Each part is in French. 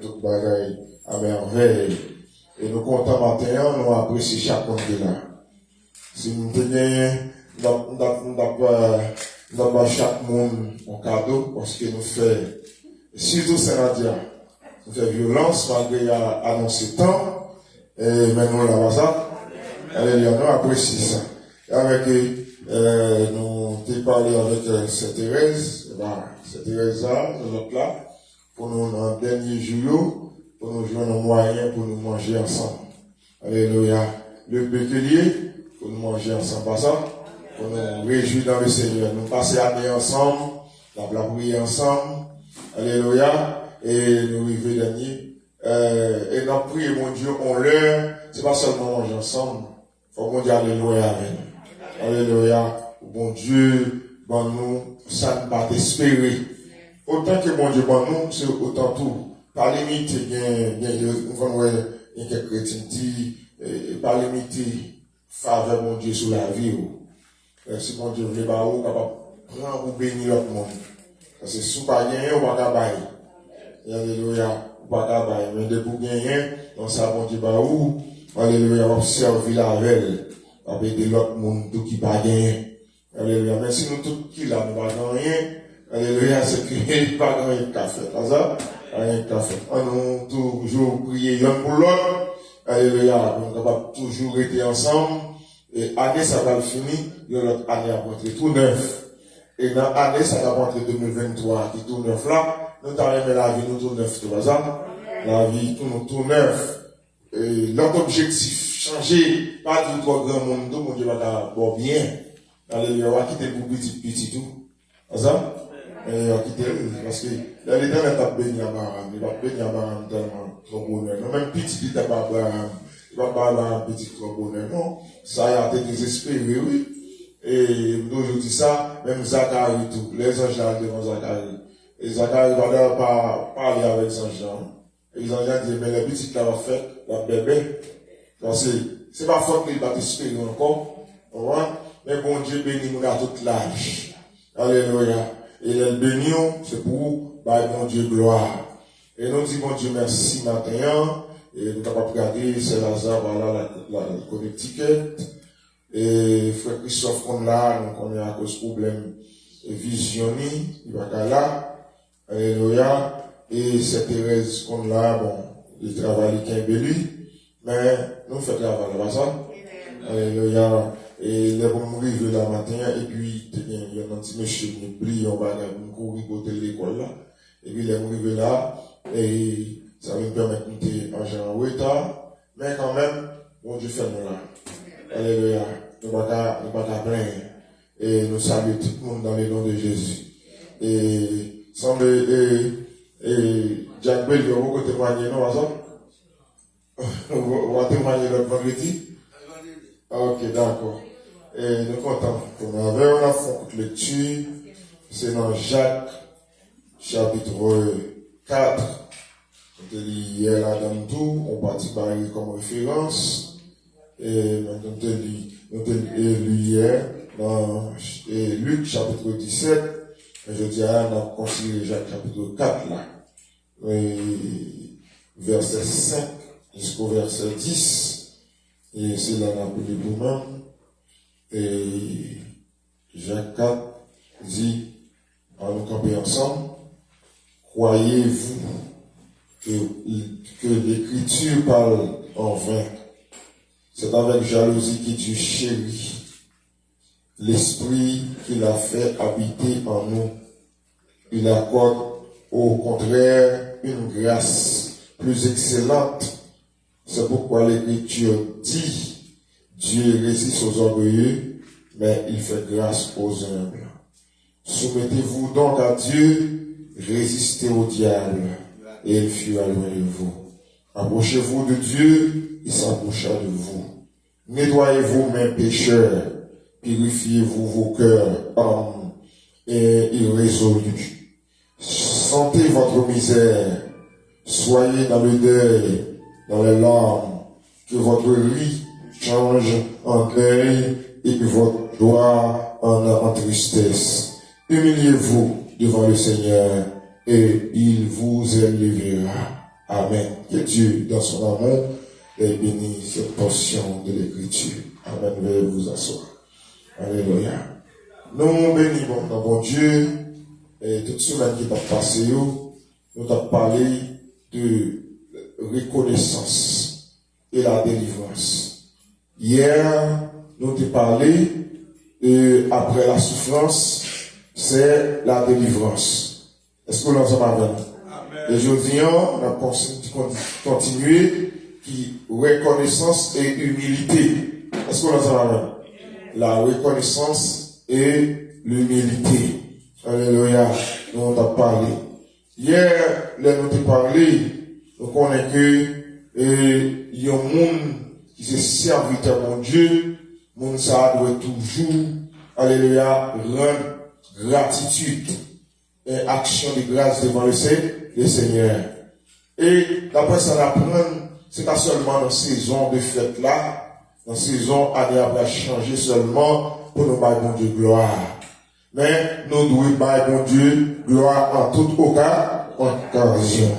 Tout bagaille à merveille. Et nous comptons matin, nous apprécions chaque monde qui est là. Si nous tenions, nous pas chaque monde un cadeau parce que nous faisons, surtout Saint-Nadia, nous faisons violence malgré annoncer tant, et maintenant la basa. Alléluia, nous apprécions ça. Et avec, nous t'ai parlé avec Sainte Thérèse, Sainte Thérèse là, nous autres là, pour nous, dans le dernier jour, pour nous jouer nos moyens pour nous manger ensemble. Alléluia. Le péculier, pour nous manger ensemble, pas ça, pour nous réjouir dans le Seigneur. Nous passer l'année ensemble, la prier ensemble. Alléluia. Et nous arriver dernier. Et nous prier, mon Dieu, on l'heure, c'est pas seulement manger ensemble. Faut qu'on dise Alléluia avec nous. Alléluia. Bon Dieu, bon nous, ça ne va pas espérer. Autant que mon Dieu, bon nous, c'est autant tout. Par limite, il y a quelques chrétiens qui disent, par limite, faveur mon Dieu sur la vie. Si mon Dieu veut pas ou capable prendre ou bénir l'autre monde. Parce que si vous pas gagner, vous pas bailler. Alléluia, vous pas bailler. Mais de pour gagner, on ça mon Dieu pas ou, alléluia, on servir la veille. On va aider l'autre monde tout qui pas gagner. Alléluia. Mais si nous tous qui là, nous pas gagner, alléluia, c'est que pas gagner de café. Pas ça? Rien qu'à faire. On nous toujours prier l'un pour l'autre. Alléluia. On est capable toujours rester ensemble. Et année, ça va le finir. Et l'autre année à rentrer tout neuf. Et dans l'année, ça va rentrer 2023 qui tout neuf là. Nous t'arrêtons la vie, nous tout neuf, tu vois ça? La vie, tout neuf. Et notre objectif, changer, pas tout trop grand monde, tout le monde va bon bien. Alléluia. On va quitter pour petit tout. C'est ça? Et on quitte parce que l'éternel t'a béni à Abraham, il va bénir Abraham tellement trop bonheur. Non, même petit, il t'a pas Abraham, il va pas Abraham petit trop bonheur. Non, ça a été désespéré, oui. Et nous, je dis ça, même Zacharie tout, les anges là devant Zacharie. Et Zacharie va d'ailleurs pas parler avec les anges là. Et les anges disent, mais les petits là va faire, la bébé. Parce que c'est pas faute qu'il va t'espérer encore. Mais bon Dieu bénit nous à toute l'âge. Alléluia. Et les bénions, c'est pour, mon Dieu, gloire. Et nous disons, mon Dieu, merci matin. Et nous avons regardé, c'est Lazare, voilà, la Connecticut. Et frère Christophe, qu'on là, nous connaissons à cause de problème visionné, il va là. Alléluia. Et c'est Thérèse, qu'on là, bon, il travaille qui est belli. Mais nous faisons travail, pas ça? Alléluia. Et les bons arrivent là matin, et puis, il y a un petit monsieur qui nous plie, on va courir côté de l'école là. Et puis, les arrivent là, et ça va nous permettre de monter en retard. Mais quand même, bon Dieu fait nous là. Alléluia. Nous ne pouvons pas plaindre. Et nous saluons tout le monde dans le nom de Jésus. Et, Jack Bell, vous allez témoigner, non, ça? Vous allez témoigner le vendredi? Ok, d'accord. Et nous comptons pour nous avoir la fonte lecture, c'est dans Jacques, chapitre 4. On te lit hier là dans tout, on partit par comme référence. Et maintenant, nous te lu hier dans Luc, chapitre 17. Et je dis, on a considéré Jacques, chapitre 4 là. Et verset 5 jusqu'au verset 10. Et c'est là qu'on a appelé pour nous. Et Jacques 4 dit, à nous camper ensemble, croyez-vous que l'écriture parle en vain? C'est avec jalousie que Dieu chérit l'esprit qu'il a fait habiter en nous. Il accorde au contraire une grâce plus excellente. C'est pourquoi l'écriture dit, Dieu résiste aux orgueilleux, mais il fait grâce aux humbles. Soumettez-vous donc à Dieu, résistez au diable, et il fuira loin de vous. Approchez-vous de Dieu, il s'approchera de vous. Nettoyez-vous, mes pécheurs, purifiez-vous vos cœurs, hommes et irrésolus. Sentez votre misère, soyez dans le deuil, dans les larmes, que votre riz change en deuil et que votre joie en tristesse. Humiliez-vous devant le Seigneur et il vous élèvera. Amen. Que Dieu, dans son amour, ait béni cette portion de l'écriture. Amen. Veuillez vous asseoir. Alléluia. Nous bénissons dans bon Dieu et toute semaine qui t'a passé, nous t'a parlé de reconnaissance et la délivrance. Hier, nous t'ai parlé après la souffrance, c'est la délivrance. Est-ce que nous sommes avec nous? Et je viens, on a continué qui reconnaissance et humilité. Est-ce que nous sommes avec nous? La reconnaissance et l'humilité. Alléluia. Nous on t'a parlé. Hier, là, nous t'ai parlé, nous connaissons que il y a un monde qui s'est serviteur mon Dieu, monde ça doit toujours, alléluia, rendre gratitude et action de grâce devant le Seigneur. Et d'après ça, l'apprendre, c'est pas seulement dans saison de fête là, dans saison année après changer seulement pour nous bailler bon Dieu gloire. Mais nous devons bailler bon Dieu gloire en toute occasion.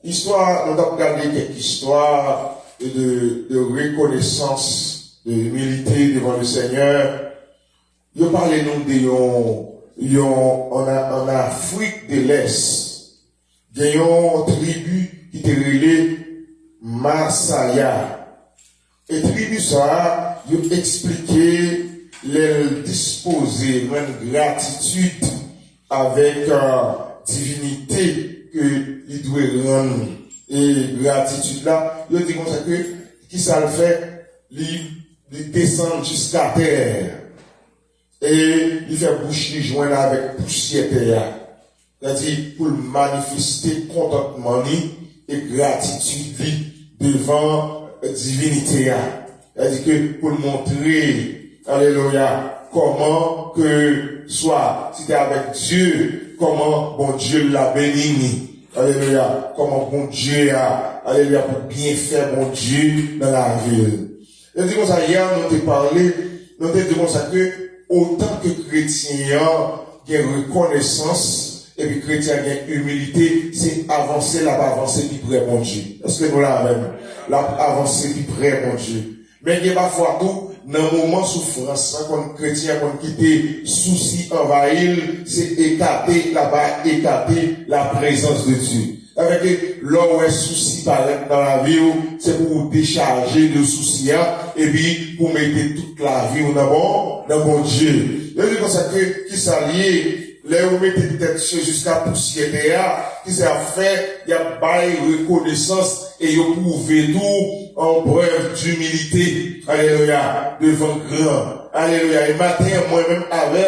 Histoire, nous avons regardé quelques histoires de reconnaissance, de humilité devant le Seigneur. Il parlait nous en Afrique de l'Est. Il y a une tribu qui était relée Masaya. Et tribu ça, il expliqué les disposer une gratitude avec divinité que il doit rendre. Et gratitude là, il dit comme ça que qui ça le fait, il descend jusqu'à terre et il fait bouche les joints là avec poussière terre. C'est-à-dire pour manifester contentement et gratitude devant divinité. C'est-à-dire que pour montrer, alléluia, comment que soit, si tu es avec Dieu, comment bon Dieu l'a béni. Alléluia, comment bon Dieu a, alléluia, pour bien faire bon Dieu dans la ville. Et dit comme ça, hier, nous t'ai parlé, nous t'ai dit comme ça que, autant que chrétien, il y a reconnaissance, et puis chrétien, il y a humilité, c'est avancer là-bas, avancer puis près bon Dieu. Est-ce que nous l'avons? Là, avancer puis près bon Dieu. Mais il y a parfois tout, dans un moment de souffrance, quand chrétien, quand quitter souci envahir, c'est écarter là-bas, écarter la présence de Dieu. Avec là où est souci paraît dans la vie, c'est pour décharger le souci, et puis pour mettre toute la vie dans bon Dieu. Il y a comme ça que, qui s'allie, là où mettez peut-être jusqu'à poussière qui s'est fait, il y a bail reconnaissance et il prouvé tout en preuve d'humilité. Alléluia. Devant grand. Alléluia. Et matin, moi-même, avec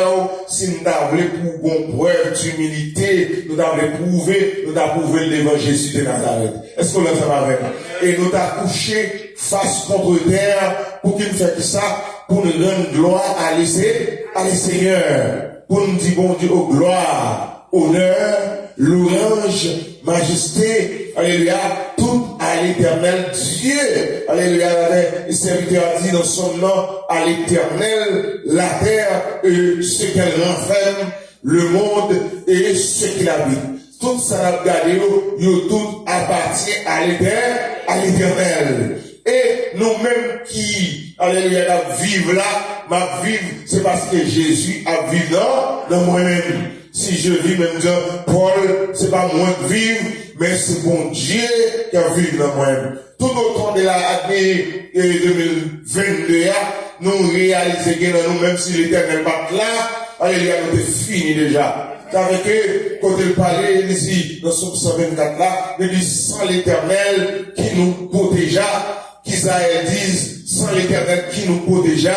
si nous avons pour bon preuve d'humilité, nous avons prouvé devant Jésus de Nazareth. Est-ce que nous avons avec nous? Et nous avons couché face contre terre pour qu'il nous fasse ça, pour nous rendre gloire à Seigneur. Pour nous dire, bon Dieu, gloire, honneur, louange, majesté, alléluia, tout à l'éternel Dieu, alléluia, le serviteur a dit dans son nom, à l'éternel, la terre, et ce qu'elle renferme, le monde et ce qu'il habite. Tout ça n'a pas gardé, tout appartient à l'éternel. Et nous-mêmes qui, alléluia, vivent là, ma vivre, c'est parce que Jésus a vécu dans moi-même. Si je vis même dans Paul, c'est pas moi qui vivre, mais c'est bon Dieu qui a vécu dans moi-même. Tout au temps de l'année 2022, nous réalisons que dans nous, même si l'éternel pas là, alléluia, nous sommes finis déjà. Avec eux, quand il parlait ici, dans son 124 là, il dit, sans l'éternel qui nous protégea, qu'Isaïe dise, sans l'éternel qui nous protégea,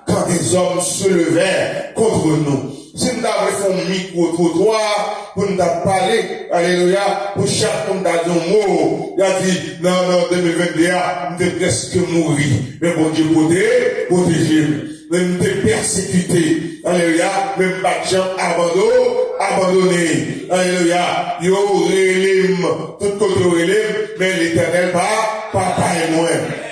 quand des hommes se levaient contre nous. Si nous avons fait un micro-trottoir pour nous parler, alléluia, pour chaque monde a dit un mot, il a dit, non, 2021, nous sommes presque mourir. Mais bon Dieu, protégez. Même nous persécutés. Alléluia, même pas de gens abandonnés. Alléluia, yo relève, tout côté relève, mais l'éternel pas et moi.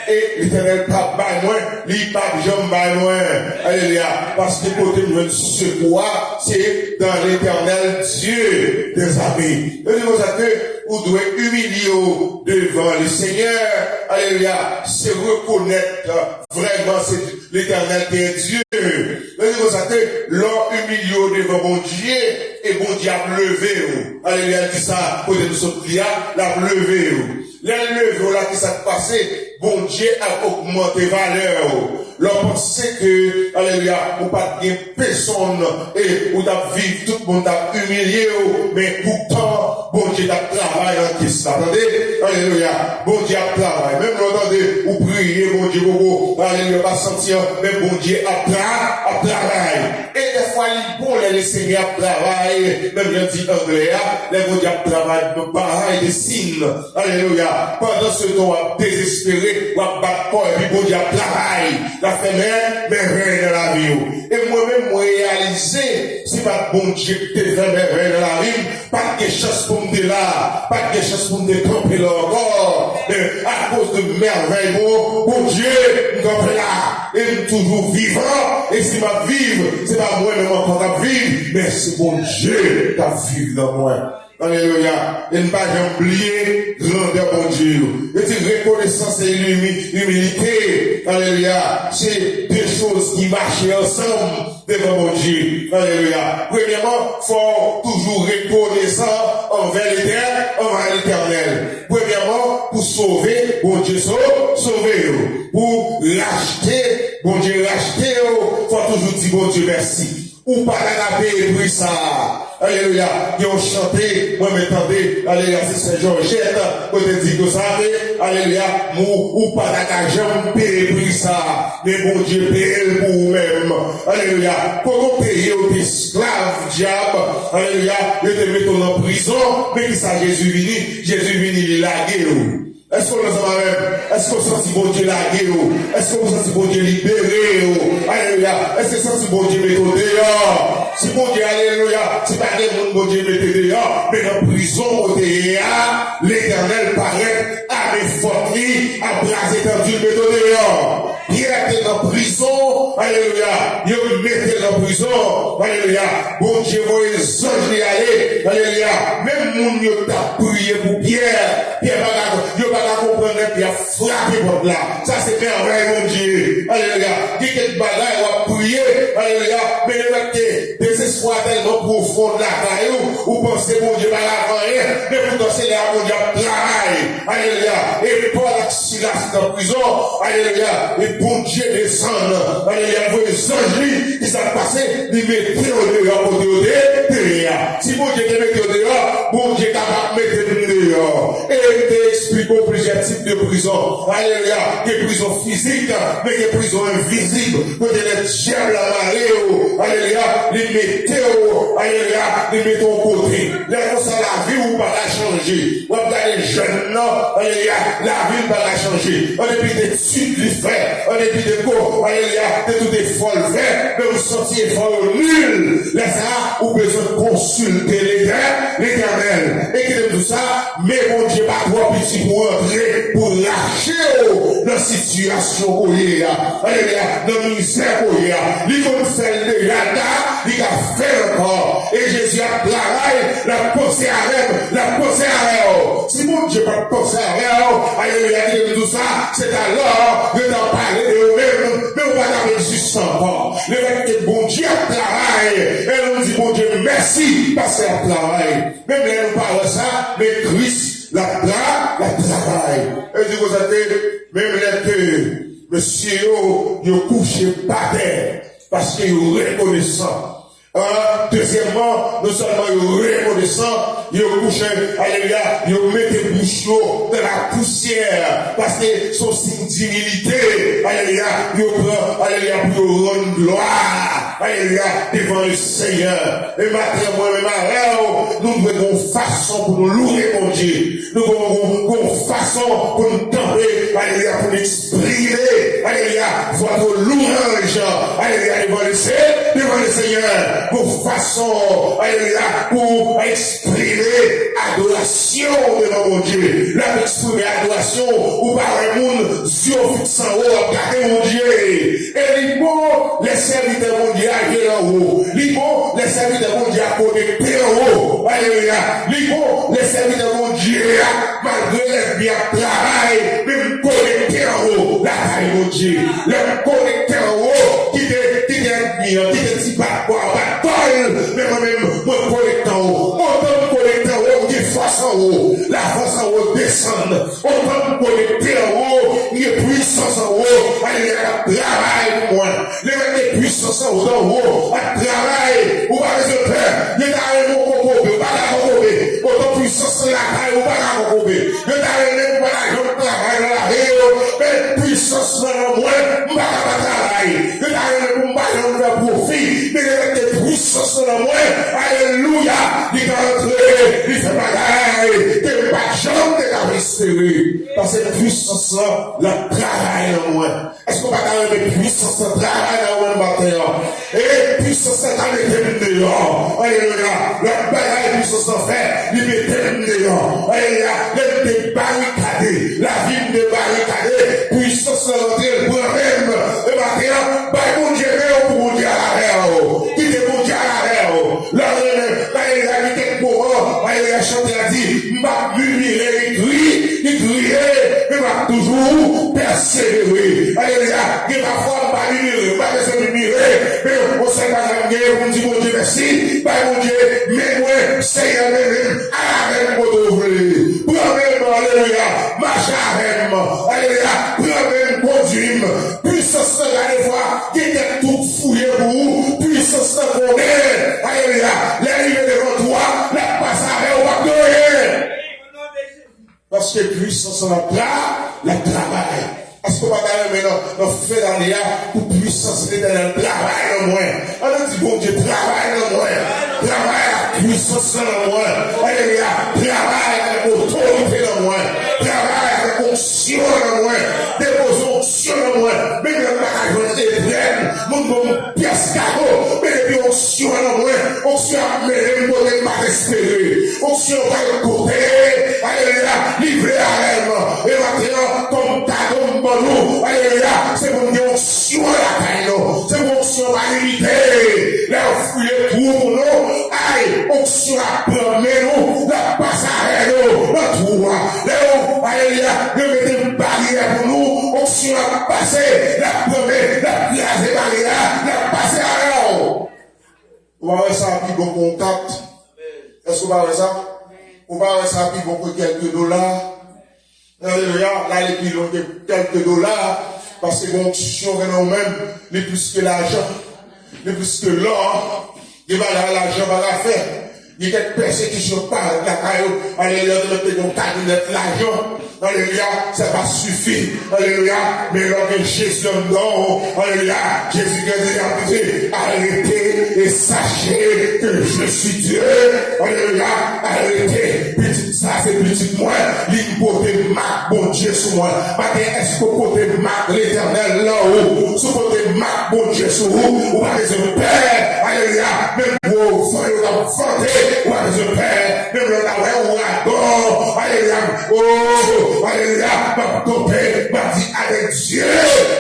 Et l'Éternel pas bail moins, il pas jamais bail moins. Alléluia. Parce que côté de secours, c'est dans l'Éternel Dieu des amis. Et nous avons que vous devez humilier devant le Seigneur. Alléluia. C'est reconnaître vraiment c'est l'Éternel qui est Dieu. Et nous avons que l'homme humilié devant mon Dieu et bon Dieu a levé. Alléluia. Dit ça, côté de ce client, l'a levé. Les levées là qui s'est passé, bon Dieu a augmenté valeur. L'on pensait que, alléluia, ou pas de personne, et ou t'as vivre, tout le monde t'a humilié, mais pourtant, bon Dieu t'a travaillé en Christ. Attendez, alléluia, bon Dieu a travaillé. Même l'entendez, ou prier, bon Dieu, alléluia, pas sentir, mais bon Dieu a travaillé. Et des fois, il est bon, les Seigneurs travaillent, même je dis Andrea, les bon Dieu a travaillé, pareil, des signes, alléluia. Pendant ce temps, on a désespéré, on a battu, et puis bon Dieu a travaillé. La fait merveille dans la vie. Et moi-même, moi réalisé, si pas bon Dieu qui te fait merveille dans la vie, pas de chance pour me là, pas de chance pour me camper là encore. À cause de merveille, bon Dieu, nous sommes là, et nous toujours vivants. Et si ma vive, c'est pas moi-même encore à vivre, mais c'est bon Dieu qui a vivre dans moi. Alléluia. Et ne pas oublier grandeur bon Dieu. Et c'est reconnaissance et humilité. Alléluia. C'est deux choses qui marchent ensemble devant mon Dieu. Alléluia. Premièrement, faut toujours reconnaissant envers l'Éternel. Premièrement, pour sauver, bon Dieu sauver. Pour racheter, bon Dieu racheter, faut toujours dire bon Dieu merci. Ou pas la paix et ça. Alléluia. Ils ont chanté, moi m'entendez, alléluia, c'est Saint-Georgette, quand on dit que ça, alléluia, ou pas la jambe payer ça, mais bon Dieu paye pour vous-même. Alléluia. Quand on paye aux esclaves, diable, alléluia, ils te mettent en prison, mais qui ça Jésus vini, il est lagué. Est-ce qu'on le sent même? Est-ce qu'on sent si bon Dieu lagué? Est-ce qu'on sent si bon Dieu libéré? Alléluia. Est-ce que sent si bon Dieu met au dehors? Si bon Dieu, alléluia, si pas des monde bon Dieu met dehors, mais dans prison au dehors, l'Éternel paraît à mes fortis, à bras étendus, met au dehors. Pierre était en prison, alléluia. Il mettait en prison, alléluia. Bon Dieu, vous les anges y aller, alléluia. Même mon Dieu t'a prié pour Pierre. Pierre va comprendre, Pierre a frappé pour là. Ça c'est merveille, mon Dieu. Alléluia. Dit que bagaille, on va prier, alléluia. Mais le désespoir tellement profond de la caillou, ou pensez, mon Dieu, va la rien, mais pourtant c'est là, mon Dieu, travail. Alléluia. Et Paul a Silas dans la prison, alléluia. Et bon Dieu descend, alléluia. Vous les anges, qui s'est passé, ils mettent au dehors, au dehors. Si bon Dieu te met au dehors, bon Dieu est capable de mettre au dehors. Et t'expliquons plusieurs types de prisons. Alléluia. Des prisons physiques, mais des prisons invisibles. Quand les diables à marée, alléluia, les mettez, alléluia, les mettez au côté. Les gens, ça, la vie ou pas la changer. On va les jeunes, non, alléluia, la vie pas la changer. On est plus des études, les frères, on est plus des cours, alléluia, de tout des folles verts, mais vous sortez folles nul. Là, ça, vous besoin de consulter l'Éternel. Et qui aime tout ça, mais mon Dieu, pas trop petit pour entrer, pour lâcher dans la situation où il y a. Alléluia, dans la misère où il y a. Il va faire le yada, il va faire encore. Et Jésus a travaillé, la pensée à elle, Si mon Dieu pas penser à elle, alléluia, il dit tout ça, c'est alors de t'en parler de eux-mêmes, mais on va la juste encore. Le fait que bon Dieu a travaillé, et nous dit bon Dieu merci, parce qu'il a travaillé. Même là, nous parlons ça, mais Christ, la travail. Et vous avez, même les deux, monsieur, ils couché par terre, parce qu'ils sont reconnaissants. Deuxièmement, non seulement ils reconnaissants, ils couchent, alléluia, ils mettent bouche dans la poussière, parce que son signe d'humilité, alléluia, ils prennent, alléluia, pour rendre gloire, alléluia, devant le Seigneur. Et maintenant, moi-même, nous avons une façon pour nous louer, mon Dieu. Nous avons une façon pour nous tomber, alléluia, pour nous exprimer, alléluia, votre louange, alléluia, devant le Seigneur, moyen, pour façon, alléluia, pour exprimer adoration devant mon Dieu. Là, exprimer adoration, ou par un monde, yeux fixés en haut, regarder mon Dieu. Et les mots, les serviteurs mondiaux viennent en haut. Les mots, les serviteurs mondiaux connectés en haut. Alléluia. Les mots, les serviteurs mondiaux, malgré les biens travail, même connectés en haut. La taille mon Dieu. Les connectés en haut, qui te dit pas quoi, mais moi-même, moi connecté en haut. Autant connecté en haut, qui force en haut. La force en haut descend. Autant connecté en haut, il y a puissance en haut. Alléluia. Travail pour moi. Les puissances en haut, travail. Ou pas de peur. Il y a un mot ou pas la autant puissance la taille ou pas la il y a un travail dans la mais puissance dans moi, pas la travail. Il y a un profit, mais il y a des puissances dans moi. Alléluia. Il est entré, il fait bagaille, il pas de jambe de la espérer. Parce que la puissance là, le travail dans moi. Est-ce qu'on va garder la puissance, le travail dans moi matin? Et puissance dans les thèmes dehors. Alléluia. Le bagaille puissance en fait, il met thèmes dehors. Alléluia. Il est barricadé, la vie de barricadé, puissance rentrée pour même. Et matin, bah, mon Dieu, pour mon Dieu à l'arrière. Qui est mon Dieu à l'arrière? Là, il a dit quelque moment, il a chanté, il a dit, m'a murmuré, il criait, mais m'a toujours persévéré. Alléluia. Il m'a foi, m'a murmuré, m'a besoin de murmurer, mais on sait pas la guerre, on dit, mon Dieu, merci, bah, mon Dieu, mais moi, Seigneur, même, à la même pour prends-moi, alléluia, marche avec moi, alléluia, prends-moi, conduis-moi, puissance de la foi, qui était tout fouillé pour vous, puissance de connaître, alléluia, l'arrivée devant toi, la passe avec moi, gloire. Parce que puissance de la travail. Est-ce qu'on va aller maintenant dans fait d'aller pour puissance de la travail dans moi? On a dit, bon Dieu, travail dans moi. Travail à puissance dans moi. Alléluia. Travail avec autorité dans moi. Travail avec onction dans moi. Dépose onction dans moi. Même le bagage éternel. Mon pièce carreau. Mais depuis onction dans moi. Onction à mêler, ne pas espérer. Onction à le côté. Alléluia. Livré à elle. Et maintenant, comme ta nous, alléluia, c'est mon onction à la taille, c'est mon onction à l'unité, là, fouiller pour nous, aïe, onction à prendre nous, la passe à nous, la trouve, là, alléluia, nous mettons une barrière pour nous, onction à passer, la prendre, la placer barrière, la passer à nous. On va voir ça, puis bon contact. Est-ce qu'on va voir ça? On va voir ça, puis bon pour quelques dollars. Alléluia, là, les pilons de quelques dollars, parce que l'onction venant même, les plus que l'argent, les plus que l'or, il va l'argent va la faire. Il y a quelques persécutions par la caillou, alléluia, de mettre mon cabinet l'argent. Alléluia, ça va suffire. Alléluia, mais lorsque Jésus non, alléluia, Jésus a dit, arrêtez et sachez que je suis Dieu. Alléluia, arrêtez. Petit ça, c'est petit moi. L'hypothèse marque, bon Dieu, sur moi. Matin, est-ce que côté marque l'éternel là-haut? Sous côté marque, bon Dieu, sur vous. Ou pas de Père. Alléluia, même vous, frère, vous enfantez. Ou pas de Père. Même le là-haut, ou là-bas. Alléluia, oh. Alléluia, m'a topé, m'a dit avec Dieu,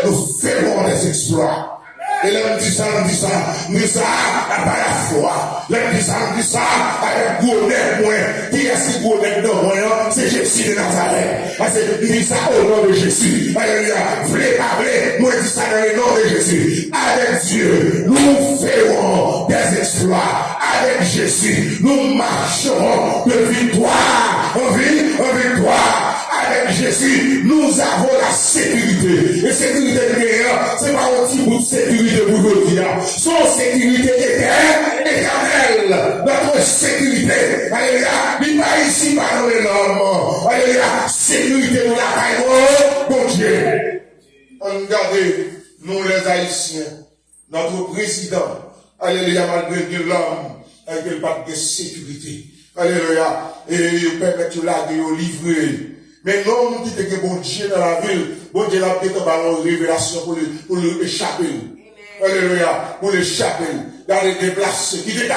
nous ferons des exploits. Et là, on dit ça, à pas la foi. Là, on dit ça, avec Gournet, moi. Qui est ce Gournet dans moi? C'est Jésus de Nazareth. Parce que il dit ça au nom de Jésus. Alléluia, v'lez pas v'lez, moi, dit ça dans le nom de Jésus. Avec Dieu, nous ferons des exploits. Avec Jésus, nous marcherons de victoire en victoire. Avec Jésus, nous avons la sécurité. Et sécurité meilleure, c'est pas un petit bout de sécurité pour nous dire. Son sécurité éternelle. Notre sécurité. Alléluia. Il n'est pas ici par les normes. Alléluia. Sécurité pour la caille. Bon Dieu. Regardez, nous les Haïtiens, notre président. Alléluia, malgré que l'homme, avec le pas de sécurité. Alléluia. Et il permet de la livrer. Mais l'homme qui était bon Dieu dans la ville, bon Dieu l'a peut-être une révélation pour l'échapper. Alléluia, pour l'échapper. d'aller déplacer, qui était là,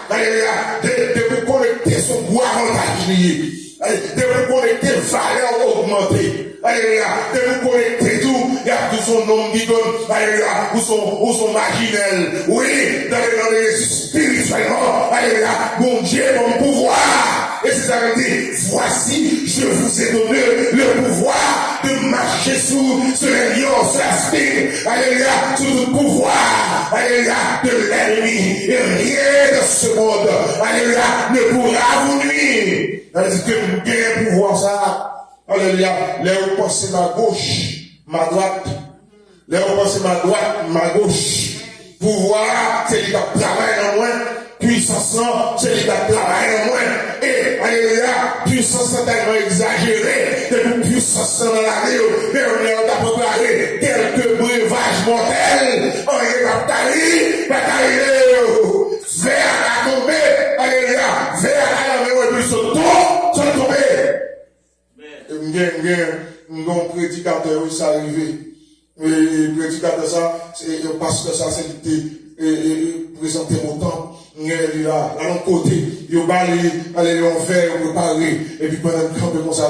alléluia, de vous connecter son bois en particulier, de vous connecter valeur augmentée, alléluia, de vous connecter tout, il y a tout son nom qui donne, alléluia, ou son marginel, oui, dans les spirituellement, alléluia, mon Dieu, mon pouvoir. Et c'est ça qu'il dit, voici, je vous ai donné le pouvoir de marcher sur les lions, sur la spine, alléluia, sous le pouvoir, alléluia, de l'ennemi. Et rien de ce monde, alléluia, ne pourra vous nuire. C'est que vous avez un pouvoir, ça, alléluia, là où pensez ma gauche, ma droite, là où pensez ma droite, ma gauche, pouvoir, c'est lui qui travaille en moins. Puissance, c'est lui qui travaille en moins. Et, alléluia, puissance tellement exagérée, de puissance dans la vie, mais on a préparé quelques breuvages mortels, on est bataillé, vers la tomber, alléluia, vers la mer, et puis se tomber. Un prédicateur, il s'est arrivé. Le prédicateur, ça, c'est parce que ça, c'est présenté mon temps. Il là, à l'autre côté, il va aller en faire, préparer, et puis pendant le camp, comme ça,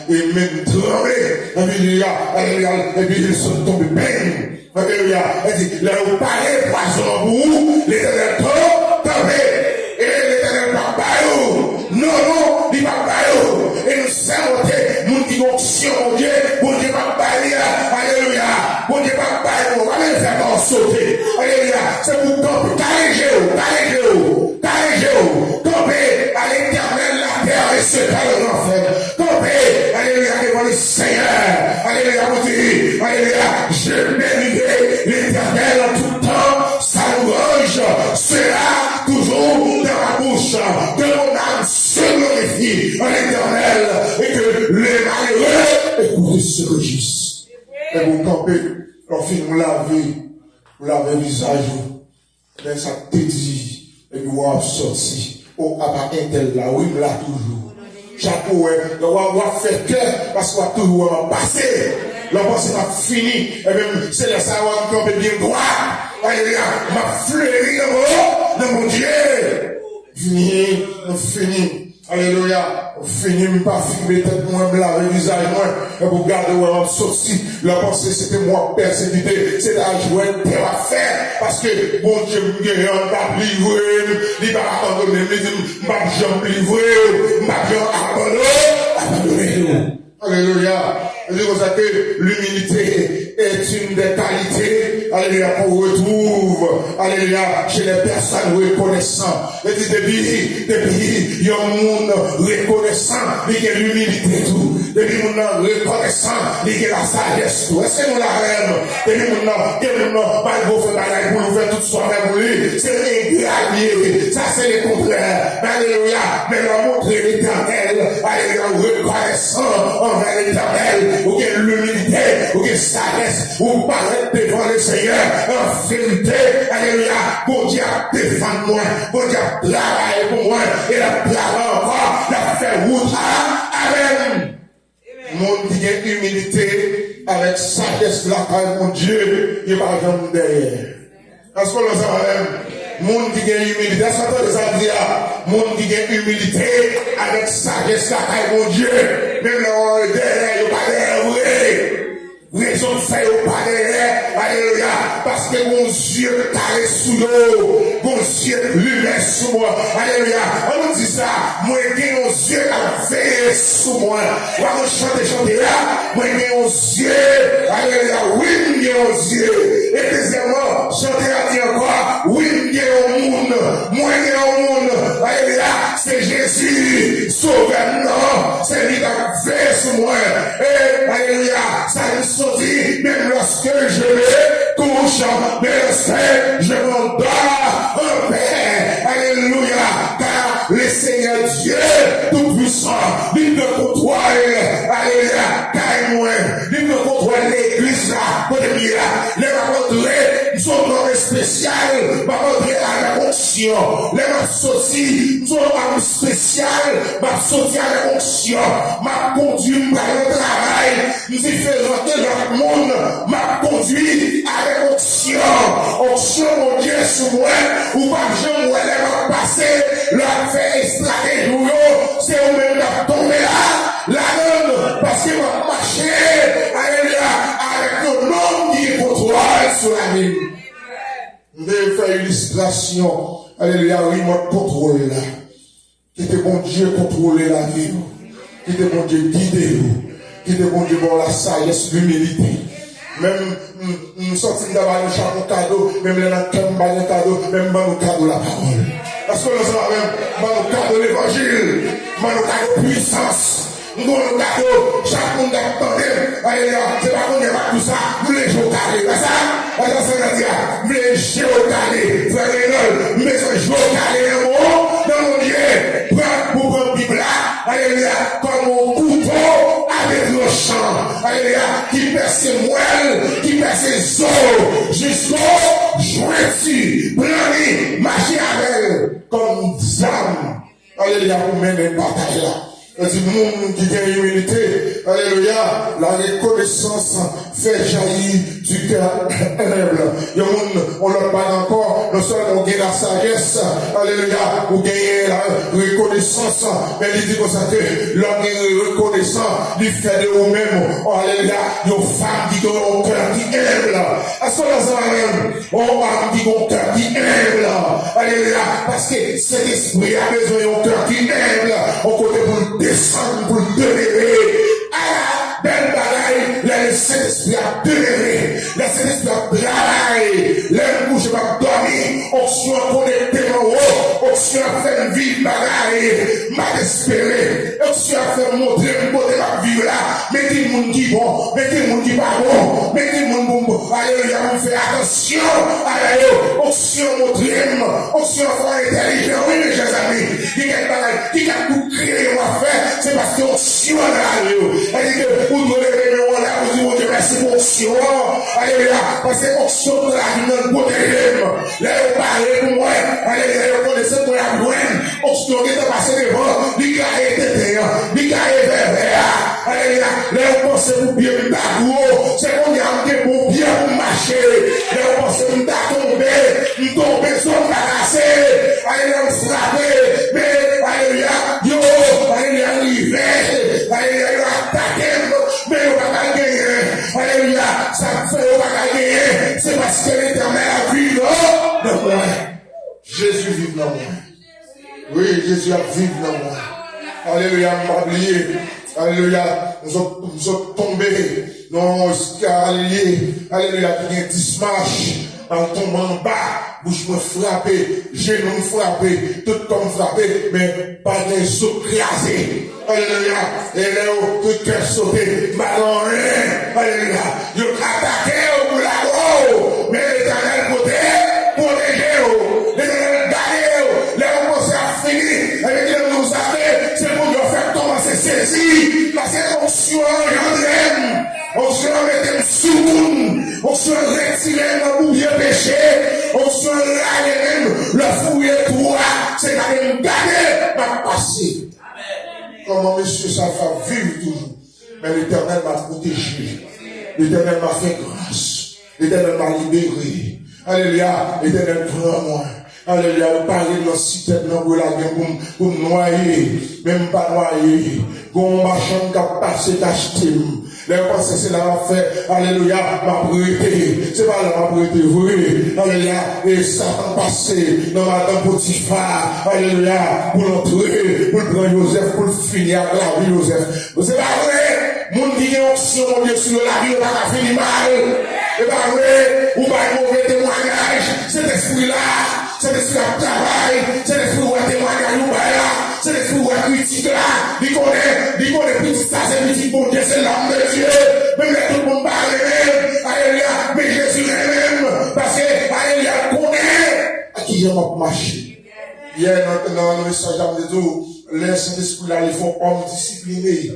et même trembler, et puis il se tombe peine. Alléluia. Il dit, là, vous parlez, poisson en bout, l'éternel tombé, et l'éternel pas baillot. Non, il va baillot. Et nous savons que nous qui onction, mon Dieu, mon Dieu va bailler, alléluia. Mon Dieu va bailler, on va les faire sauter. Alléluia. C'est pour camper, camper à l'éternel la terre et ce qu'elle l'enfer. Camper, alléluia, devant le Seigneur. Alléluia, mon Dieu, alléluia, je bénirai l'éternel en tout temps. Sa louange sera toujours dans ma bouche. Que mon âme se glorifie en l'éternel et que les malheureux écoutez ce registre. Et vous campez, quand vous lavez le visage, mais ça te dit, et vous avez sorti, au à un tel là, oui, là toujours. Chapeau, on va faire cœur, parce qu'on va toujours passer. Le passé m'a fini, et même c'est le savoir qu'on peut bien droit. Alléluia, m'a fleuri dans mon Dieu. Fini. Alléluia. Fini, pas filmer tête moi, me laver le visage moi, et vous gardez où on sorti. La pensée, c'était moi, persévité, c'est la joie de à faire, parce que, bon Dieu, on va livrer, il va abandonner, il va jamais livrer, il va abandonner. Alléluia. Je vous dis que l'humilité est une des qualités, alléluia, qu'on retrouve, alléluia, chez les personnes reconnaissantes. Et depuis, il y a un monde reconnaissant, il y a l'humilité tout. Depuis, il y a reconnaissant, il y a la sagesse tout. Est-ce que nous la rêve? Depuis, il y a pas de beau fait pour nous faire tout soi-même pour lui. C'est ingratitude. Ça, c'est le contraire. Alléluia. Mais nous montrer l'éternel, alléluia, reconnaissant envers l'éternel. Ou qu'il l'humilité, ou qu'il sagesse, ou paraître devant le Seigneur, en vérité, alléluia, pour Dieu défendre moi, pour Dieu travailler pour moi, et la travailler encore, la faire route, amen. Mon qui a humilité, avec sagesse, la carrière, mon Dieu, il va jamais derrière. Est-ce que nous avons monde qui a humilité, est-ce que nous avons dit, monde qui a humilité, avec sagesse, la carrière, mon Dieu, même là, derrière, il va pas derrière, raison de faire au palais, alléluia, parce que mon Dieu carré sous l'eau, mon Dieu lumière sous moi, alléluia, on nous dit ça, moi j'ai mon Dieu à veiller sous moi, on va chanter là, moi j'ai mon Dieu, alléluia, oui, j'ai mon Dieu, et deuxièmement, chanter à dire encore, oui, j'ai au monde, moi j'ai au monde, alléluia, c'est Jésus, sauveur, non, c'est lui qui a veillé sous moi, et alléluia, ça nous sorti, même lorsque je me couche, mais lorsque je m'endors en paix. Alléluia. Car le Seigneur Dieu Tout-Puissant, il me contrôle. Alléluia. Car moi, il me contrôle l'église là, pour le là. Les rencontrer, son nom spécial, va rentrer à la fonction. Les m'a sorti, son nom spécial, m'a sorti à la fonction. M'a conduit par le travail, nous y faisons dans le monde, m'a conduit à la fonction. onction, mon Dieu, sous moi, ou pas jamais, où elle va passer, leur fait extraquer, c'est où-même qui tombé là, la parce qu'il va marcher, alléluia, avec le nom qui contrôle sur la vie. Je vais faire une illustration, alléluia, remote contrôle là. Qui était bon Dieu contrôler la vie, qui était bon Dieu guider vous, qui était bon Dieu pour la sagesse, l'humilité. Même, nous sortons d'avoir un chapeau cadeau, même les gens qui ont un cadeau, même nous cadeau la parole. Parce que nous avons même, nous cadeau l'évangile, nous cadeau puissance. Nous avons cadeau, chaque monde attendait, alléluia, c'est pas qu'on est pas tout ça, nous les jouons carré, c'est ça? Attention, on dire, nous les jouons carré, frère Lénol, nous les jouons carré, dans mon Dieu, pour prendre Bible là, alléluia, comme un couteau avec le champ, alléluia, qui perce ses moelles, qui perce ses os, jusqu'au jointu, blâmer, marcher avec elle, comme âme, alléluia, pour mener une bataille là. Et du monde qui a humilité, alléluia, la reconnaissance fait jaillir du cœur humble. Il y a un monde, on leur parle encore, non seulement on gagne la sagesse, alléluia, ou gagner la reconnaissance, mais il dit comme ça que l'homme est reconnaissant, il fait de vous-même, alléluia, il y a une femme qui a un cœur qui humble. À ce moment-là, on femme qui a un cœur qui humble, alléluia, parce que cet esprit a besoin d'un cœur qui humble, on côté pour descendre, pour demeurer. Ah, belle bagaille, le Saint-Esprit a demeuré, le Saint-Esprit a travaillé, le bouche va dormir, on soit connecté en haut, on soit fait vivre bagaille, m'a espéré, on soit fait montrer le côté ma vie là, mais qui monde qui bon, mais qui monde qui pas bon, mais qui monde bon, alléluia, on fait attention, alléluia, on soit montrer, on soit fait intelligent, oui mes chers amis, qui a tout créé, on va faire, c'est parce qu'on soit là, elle dit que vous devez lever là, vous dites, Dieu, merci pour l'onction. Alléluia. Parce que l'onction de la vie dans le côté de là, vous parlez pour moi. Alléluia. Vous connaissez pour la douane. L'onction qui est passé devant, l'IGA est tété, l'IGA est vert. Alléluia. Là, vous pensez pour bien me d'accord. C'est qu'on y a un pour bien pour marcher. Là, vous pensez pour me tomber, sans m'arracher. Alléluia, me frapper. Mais, alléluia, yo, alléluia, l'hiver. Alléluia, attaquer. Mais on va pas gagner. Alléluia. Ça fait on va pas gagner. C'est parce que l'éternel a vu dans moi. Jésus vit dans moi. Oui, Jésus a vécu dans moi. Alléluia, m'a oublié. Alléluia, nous sommes tombés dans l'escalier. Alléluia, qui vient dimanche. En tombant en bas, bouche me frappé, genou me frappé, tout comme frappé, mais pas des os crasés. Alléluia. Et là, tout cœur sauté, ballon rien. Alléluia. Ils ont attaqué au bout là-haut. Mais l'éternel côté, protégez-vous. L'éternel gardez-vous. Là, on commence à finir. Avec le nous savez, c'est pour nous faire commencer saisir. Parce que on suit on se remet sous, on se retire dans le bouillon péché, on se lave même le fouiller toi, c'est la même garder, va passer. Comment monsieur ça va vivre toujours. Mais l'éternel m'a protégé, l'éternel m'a fait grâce, l'éternel m'a libéré. Alléluia, l'éternel prend moi. Alléluia, parler de la cité de l'Angleterre pour noyer, même pas noyer. Qu'on marchand qui a passé d'acheter. Les pensées, c'est là fait, alléluia, ma prêté. C'est pas là ma prêté, vrai. Alléluia, et ça a passé dans Madame Potiphar. Alléluia, pour l'entrer, pour le prendre Joseph, pour le finir avec la vie Joseph. C'est pas vrai. Mon qui est option, mon Dieu, sur la vie, on va finir mal. C'est pas vrai. Ou pas un mauvais témoignage. Cet esprit-là. C'est l'esprit de travail, c'est l'esprit de témoignage, c'est l'esprit de critique là, il connaît plus ça, c'est petit bon Dieu, c'est l'âme de Dieu, même tout le monde parle même, alléluia, mais Jésus même, parce que, alléluia, connaît à qui j'aime marcher. Hier, dans le message d'Amdédou, les Saint-Esprit là, ils font hommes disciplinés,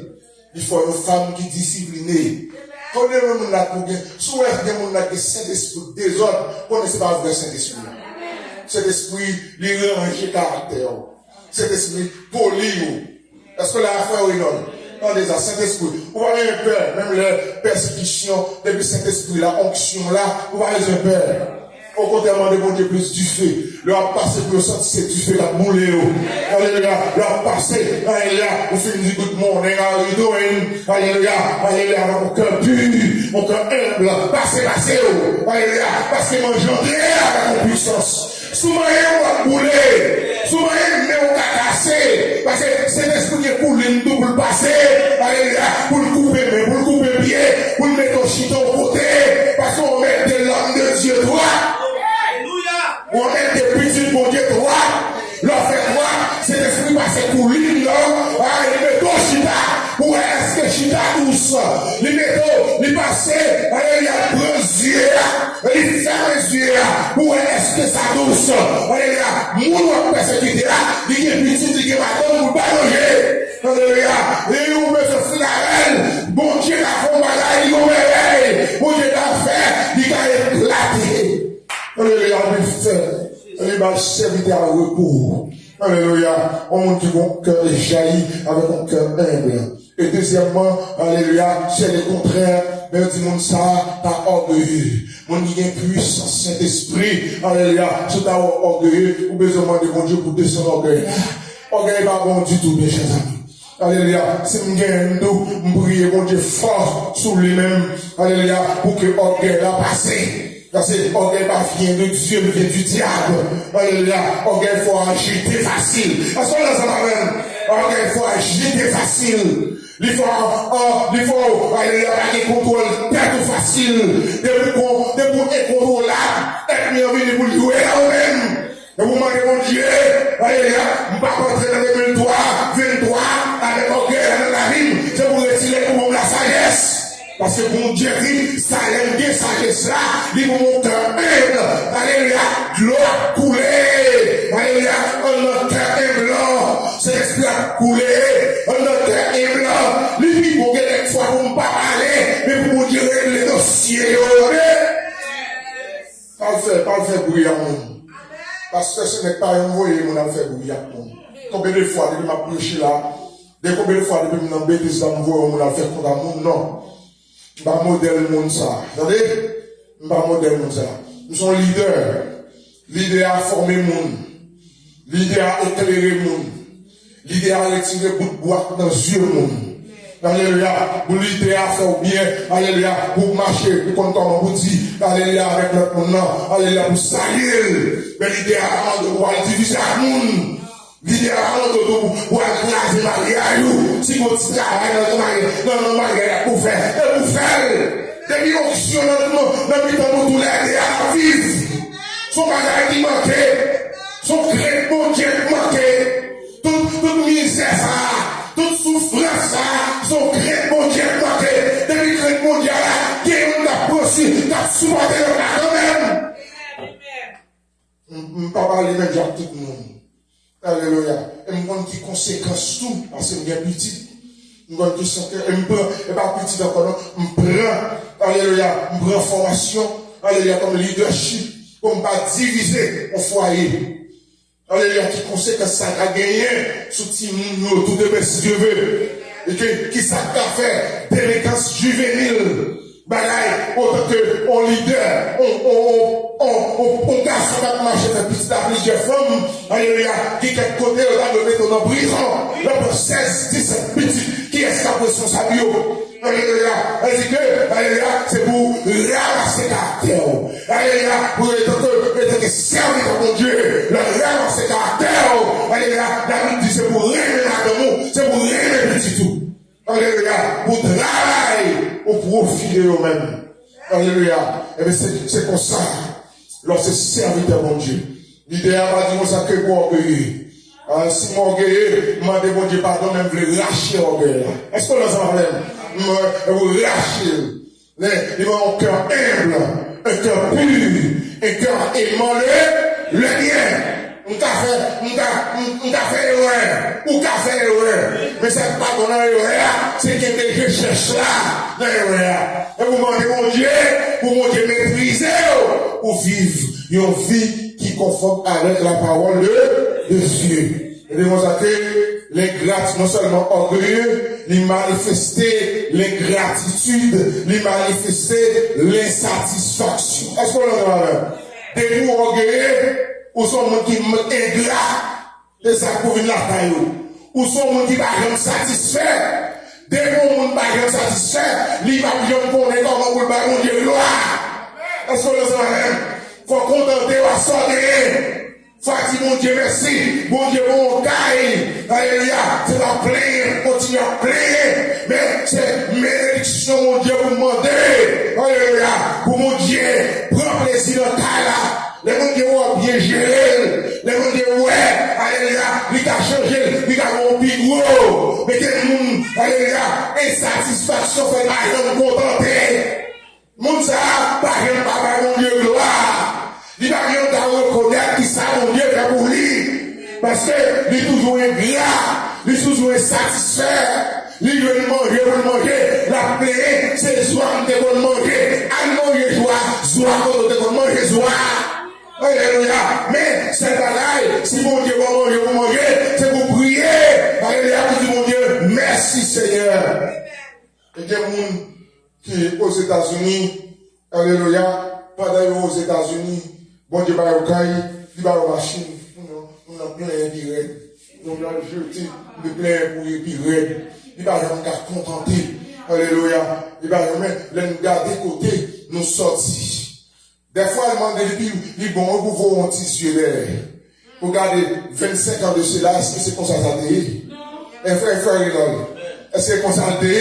il faut une femme qui est disciplinée. Connaît même là, souvent, il y a des gens qui sont Saint-Esprit désordre, connaissez pas le vrai Saint-Esprit. Cet esprit, il range caractère. Cet esprit poli. Est-ce que la foi est non? dans les Saint-Esprit. Vous voyez un père, même les persécutions, depuis Saint-Esprit, la onction là, vous voyez un père. Au contrairement de mon Dieu, plus du feu. Leur passé pour le sentir, c'est du feu, la boule. Alléluia. Leur passé, alléluia. Vous faites du good morning, alléluia. Alléluia. Alléluia. Mon cœur pur, mon cœur humble. Passez. Alléluia. Parce que mon Dieu avec mon puissance. Souvent, on va bouler. Souvent, on va casser. Parce que c'est l'esprit qui coule une double passé. Alléluia. Pour le couper pied, pour le mettre au chiton au côté. Parce qu'on met de l'âme de Dieu droit. On met des petits bon Dieu droit. Leur fait droit. C'est l'esprit passé pour lui, là. Il met au chita. Pour est-ce que chita douce. Il met il passé. Alléluia. Brasier. Il ferme les yeux. Pour est-ce que ça douce. Alléluia. Mon persécuté là. Il est petit, il est madame, pour pas loger. Alléluia. Et on met ce flarel. Bon Dieu a fait un bagage, il réveille. Bon Dieu a fait, il a éclaté. Alléluia, mes frères. Alléluia, serviteur à repos. Alléluia. On montre mon cœur jaillit avec un cœur humble. Et deuxièmement, alléluia, c'est le contraire. Mais du monde ça, t'as orgueilleux. Mon qui est puissance, Saint-Esprit. Alléluia. Si t'as orgueilleux, ou besoin de mon Dieu pour descendre orgueil. Orgueil pas bon du tout, mes chers amis. Alléluia. Si je gagne, je prie, mon Dieu, fort sur lui-même. Alléluia. Pour que l'orgueil la passe. Parce que l'orgueil pas vient de Dieu, mais vient du diable. Alléluia. Orgueil faut agiter facile. Parce qu'on a ça même. Orgueil faut agiter facile. Il faut, alléluia, pas contrôle tête facile. De pour incontrôlable. Et puis, on vient pour jouer là-même. Et vous demandez mon Dieu, alléluia, je ne vais pas rentrer dans le 23, avec orgueil dans la vie, c'est pour retirer pour moi la sagesse. Parce que mon Dieu dit, ça aime bien sagesse là, il vous mon cœur humble, alléluia, l'eau a coulé, alléluia, notre cœur est blanc, c'est l'esprit a coulé, notre cœur est blanc, lui dit, pour quelques fois, pour ne pas parler, mais pour vous dire les dossiers, pas le faire brillamment. Parce que ce n'est pas un voyage mon affaire brillant. Combien de fois depuis ma prêché là, combien de fois depuis mon bêtise là, mon affaire pour la monde, non. Je ne suis pas modèle monde ça. Vous savez? Je ne suis pas modèle monde ça. Nous sommes leaders. Leader à former monde. Leader à éclairer monde. Leader à retirer bout de bois dans les yeux monde. Alléluia, pour l'idée à faire bien, alléluia, pour marcher, pour comme on dit, alléluia, avec notre nom, alléluia, pour salir, mais l'idée à pour diviser à monde, l'idée à pour écraser Maria, si vous travaillez dans le mariage, pour faire, des options dans le temps où tous les à vivre, son bagage qui manquait, son crête bon Dieu manquait, toute misère ça. Toute souffrance, son crête mondial manqué, depuis le crête mondial, qui est un approché, t'as supporté le cas quand même. Je ne peux pas parler même genre tout le monde. Alléluia. Et je me dis conséquences tout, parce que je suis petit. Je me dis que je me prends, et pas petit encore, je me prends, alléluia, je me prends formation, alléluia, comme leadership, pour ne pas diviser mon foyer. Alléluia, qui conséquence ça a gagné sous Timon, tout de si Dieu veut. Et qui ça a fait délinquance juvénile. Bagaille, autant que on leader, on garçon qui marche avec petite plusieurs femmes. Alléluia, qui quelque côté on va le mettre en prison. Là pour 16, 17 petits, qui est-ce qui a responsable? Alléluia, elle dit que, alléluia, c'est pour ramasser caractère. Alléluia, pour être serviteur de mon Dieu, le ramasser caractère. Alléluia, David dit c'est pour régner l'amour, c'est pour régner petit tout. Alléluia, pour travailler au profit de nous-mêmes. Alléluia, et bien c'est comme ça, lorsque serviteur de mon Dieu. L'idéal va dire ça que pour orgueilleux. Si mon orgueilleux, m'a demandé mon Dieu pardon, même vous lâcher l'orgueil. Est-ce qu'on l'a même? Vous lâchez. Il va un cœur humble, un cœur pur, un cœur aimant le lien. On t'a fait erreur, ou t'a fait erreur. Mais c'est pas qu'on a erreur, c'est qu'il y a des recherches là, dans l'erreur. Et vous demandez mon Dieu, pour mon Dieu maîtriser, pour vivre une vie qui conforme avec la parole de Dieu. Et de ça que l'ingratitude, non seulement orgueilleux, il manifestait l'ingratitude, il manifestait l'insatisfaction. Est-ce qu'on l'entend là? Des mots orgueilleux, ou sont gens qui ingrat, c'est ça pour venir la caillou. Ou sont gens qui ne sont pas satisfaits. Des gens qui ne sont pas satisfaits, ils ne vont pas connaître comment pour le baron de gloire. Est-ce qu'on l'entend là? Faut contenter à sortir. Fati, mon Dieu, merci. Mon Dieu, mon caille. Alléluia. C'est la plainte. Continue à plaindre. Mais c'est bénédiction, mon Dieu, pour demander. Alléluia. Pour mon Dieu, prends plaisir dans le caille là. Les gens qui ont bien géré. Les gens qui ont, ouais. Alléluia. Il a changé. Il a mon plus gros. Mais des gens, alléluia. Insatisfaction fait la gens contenter. Mon ça, par exemple, papa, mon Dieu, gloire. Il va rien reconnaître qui ça, mon Dieu, fait pour lui. Parce que, il est toujours ingrat, il est toujours insatisfait. Il veut manger, la plaie, c'est joie, on te manger. À manger joie, on te manger joie. Alléluia. Mais, c'est pareil, si mon Dieu va manger, vous manger, c'est pour prier. Alléluia, pour dire, mon Dieu, merci Seigneur. Et il y a des gens qui, aux États-Unis, alléluia, pendant aux États-Unis, bon Dieu, va au caille, il va aux machines, on a plein d'irèdes, on a jeté de plein pour les pirèdes, il va jamais contenter, alléluia, il va jamais les garder côté, nous sortir. Des fois, il demande des billes, il bon, vous voyez un tissu d'air. Regardez, 25 ans de cela, est-ce que c'est comme ça, ça dit? Frère, est-ce que c'est comme ça, ça dit?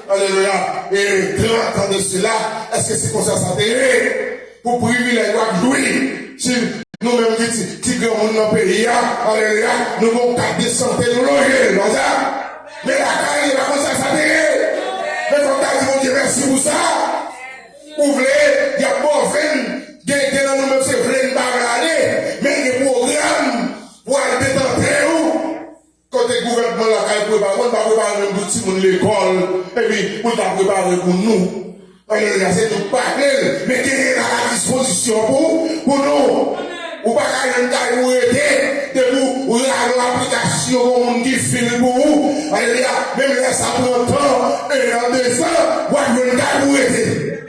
Alléluia. Et 30 ans de cela, est-ce que c'est comme ça, ça dit? Pour privilège, pour jouir. Si nous-mêmes, qui grand monde dans le pays, alléluia, nous avons 4 de santé, nous loger, comme ça. Mais la caille, il va comme ça, ça dit? Mais quand tu dis, mon Dieu, merci pour ça. Ouvrez, il y a pas 20, il y a nous-mêmes, c'est 20 barres aller, mais il y a des programmes pour aller détenter où? Quand le gouvernement la caille prépare, on va préparer même petit monde l'école, et puis, on va préparer pour nous. Alléluia, c'est nous parler, mais qui est à la disposition pour nous. Ou pas qu'à une caille où était, de vous, l'application au monde qui file pour vous. Alléluia, même là, ça prend temps, et en 2 ans, vous avez une caille où était.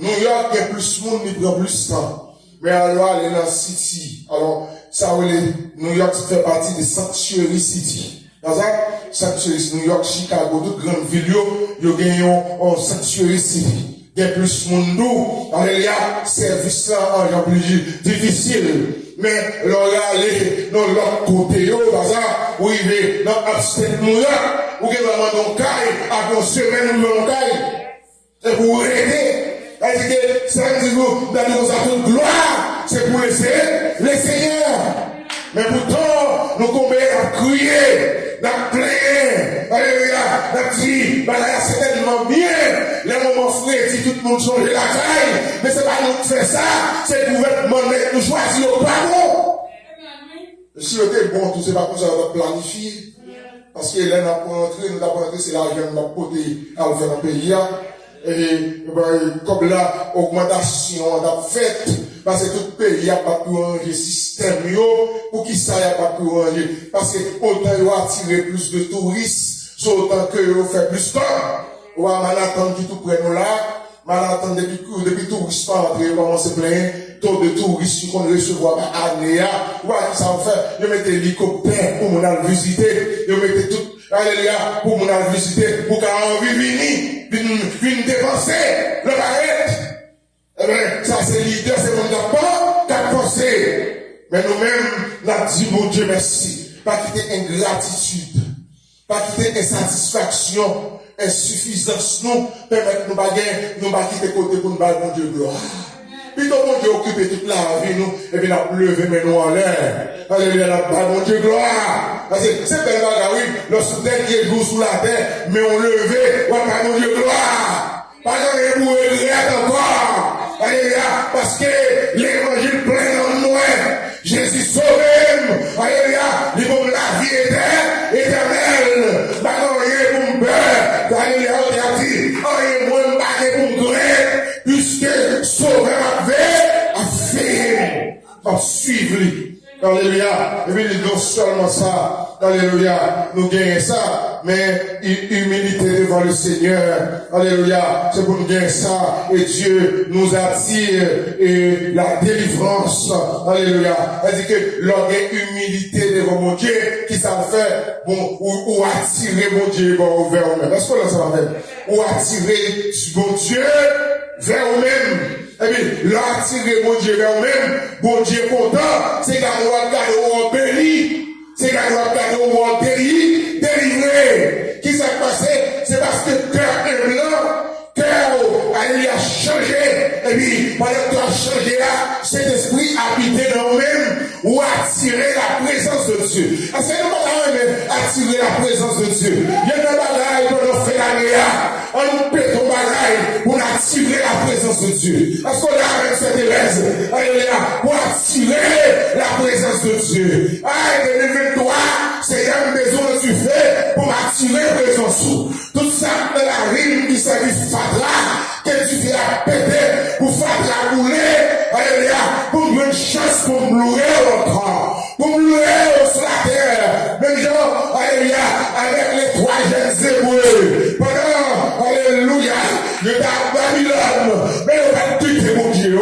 New York, il y a plus de monde, il prend plus de temps. Mais alors, aller dans City. Alors, ça, New York, ça fait partie des Sanctuary City. Dans ça, Sanctuary New York, Chicago, toutes grandes villes, ils gagnent en Sanctuary City. Il y a plus de monde, alléluia, service là, en plus difficile. Mais, là, aller dans l'autre côté, dans ça, où il est dans Upstate New York, où il y a dans caille, après une semaine, dans caille. Et pour aider. C'est-à-dire que ça veut dire que dans nos gloire, c'est pour laisser les seigneurs. Mais pourtant, nous combien à crier, à plaindre, alléluia, à dire, bah là, c'est tellement bien, les moments frais, si tout le monde change la taille, mais c'est pas nous qui fait ça, c'est le gouvernement qui nous choisit au pardon. Si c'était bon, tout c'est pas comme ça, on va planifier. Parce que là, nous avons entré, c'est l'argent que nous avons porté à faire un pays. Et comme la augmentation a fait, parce que tout pays a pas pu ranger système pour qui ça a pas pu ranger, parce que autant il a attiré plus de touristes, autant que il fait plus de temps. On va Manhattan qui tout près nous là, Manhattan depuis touristes pas entrer, on se plaint, taux de touristes qu'on recevoir par année, voilà ça on fait, ils mettent l'hélicoptère pour nous visiter, ils mettent tout. Alléluia, pour mon aller visiter, pour qu'on ait venir dépenser le barrette. Eh bien, ça c'est l'idée, c'est mon rapport qu'a pensé. Mais nous-mêmes, nous avons dit, mon Dieu, merci. Pas quitter ingratitude, pas quitter insatisfaction, insuffisance, nous, permettre nous pas quitter côté pour nous battre, mon Dieu, gloire. Puis donc, mon Dieu, occuper toute la vie, nous, et puis, nous lever, mais nous en l'air. Alléluia, mon Dieu, gloire. Parce que c'est belle bagarre, oui, lorsque dernier jour sous la terre, mais on levait, mon Dieu, gloire. Pas dans les bouts et encore. Alléluia, parce que l'évangile plein en nous, Jésus sauvé, alléluia, il veut la vie éternelle. Pas dans rien pour me peur. Alléluia, on a dit, rien moins de pour me connaître, puisque sauveur avait à faire, à suivre lui. Alléluia. Et puis non seulement ça, alléluia, nous gagnons ça, mais humilité devant le Seigneur. Alléluia. C'est pour nous gagner ça. Et Dieu nous attire et la délivrance. Alléluia. Elle dit que l'orgueil humilité devant mon Dieu, qui ça fait, bon, ou attirer mon Dieu vers vous-même. Est-ce que là ça va faire? Ou attirer mon Dieu vers vous-même. Et puis, l'attirer mon Dieu vers vous-même, bon Dieu content, c'est quand on va regarder au béni, c'est quand on va regarder au délivré. Qui s'est passé? C'est parce que le cœur est blanc, cœur a changé, et puis, pendant que tu as changé là, cet esprit habité dans nous-mêmes, ou attirer la présence de Dieu. Est-ce que nous pas attirer la présence de Dieu? Il y a des bagailles qu'on a fait l'année là. On nous pète au bagaille pour attirer la présence de Dieu. Parce qu'on a avec cette Thérèse, alléluia, pour attirer la présence de Dieu. Ah, 2023, c'est une maison que tu fais pour attirer la présence. Tout ça, de la rime qui s'agit Fadra, que tu fais à péter pour Fadra rouler, alléluia, pour me donner une chance pour me louer encore, pour me louer sur la terre. Même gens, alléluia, avec les trois jeunes hébreux, pendant, alléluia, le Babylone, mais on va tuer mon Dieu,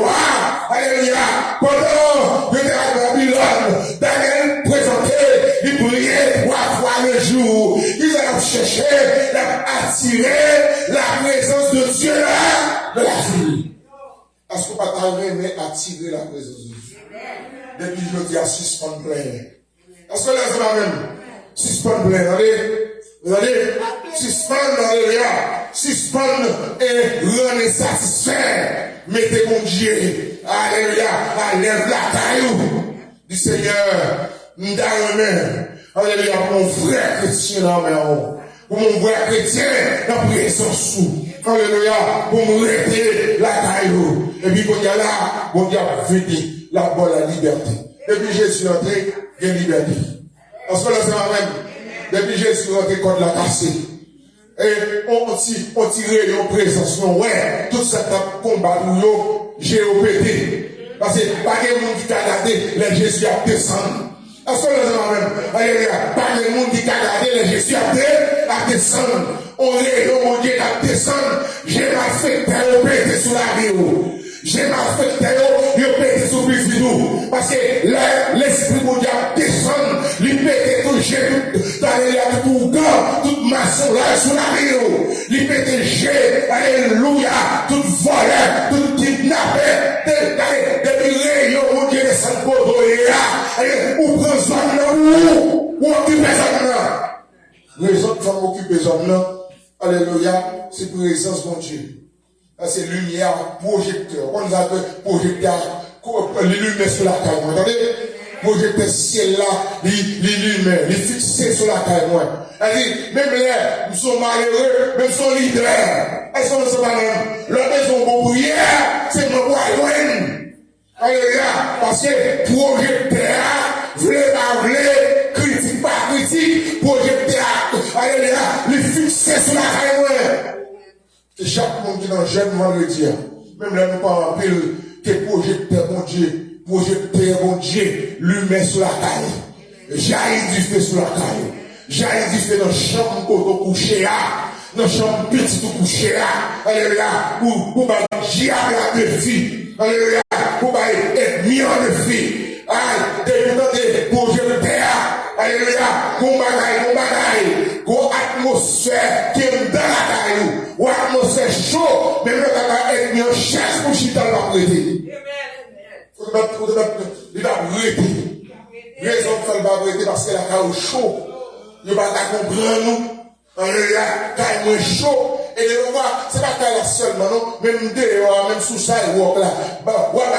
alléluia, pendant le Babylone, Daniel présentait, il priait 3 fois le jour, ils ont cherché d'attirer la présence de Dieu de la vie. Est-ce qu'on va t'arriver à attirer la présence de Dieu? Depuis je dis à suspendre plein. Est-ce que là c'est la même? Suspendre plein, allez, suspendre, alléluia, suspendre et rendre satisfait. Mettez mon Dieu, alléluia, lève la caillou du Seigneur, alléluia, pour mon frère chrétien dans mes mains, pour mon frère chrétien dans présence sous, alléluia, pour me rester la caillou. Et puis, quand il y a là, on dit à fêter la bonne liberté. Depuis Jésus entré, il y a liberté. Parce que là, c'est la même. Depuis Jésus entré, contre la cassée. Et on tirait en présence, ouais, tout ça combat nous, j'ai opété. Parce que pas de monde qui a gardé, les Jésus a descendu. Parce que là, c'est la même. Alléluia. Pas de monde qui a gardé, les Jésus a descendu. On est, mon Dieu, a descendu. J'ai mal fait, t'as opété sur la vie. J'ai mal fait, il pété sur le vidou. Parce que l'esprit mon Dieu descend, il pété tout jet, tout gant, toute maçon là sur la vie. Il pété jet, alléluia, tout volé, tout kidnappé, depuis rayon, mon Dieu, descend pour toi, ou prend zone là, ou occupe zone là. Les autres femmes occupent zone là, alléluia, c'est présence mon Dieu. C'est lumière, projecteur. On nous a fait projecteur, les lumières sur la caille. Vous entendez? Projecteur ciel là, les lumières, les fixés sur la caille. Elle dit, même là, nous sommes malheureux, même sont leaders. Est-ce qu'on ne sait pas même? Leur maison pour prier, c'est mon royaume. Alléluia. Parce que projecteur, voulez pas voulez, critique pas critique, projecteur, alléluia, les fixés sur la caille. Et chaque monde qui est dans le jeune vendredi, même là, nous parlons en pile, que projecteur mon Dieu, lumière sur la caille. Jaillit du feu sur la caille. Jaillit du feu dans la chambre où vous couchez, dans la chambre petite où vous couchez, alléluia, pour diable à deux filles, alléluia, pour être mis en deux filles, des projecteurs, alléluia, pour bagaille, pour atmosphère qui est dans la caille, ou atmosphère chaud, mais le bagaille est mis en chaise pour chiter dans la prêter. Il va prêter. Les hommes ne vont pas prêter parce que la caille est chaud. Il va pas comprendre nous. La caille est chaud. Et les gens, c'est pas caille seulement, non? Même dehors, même sous ça, il va là. On va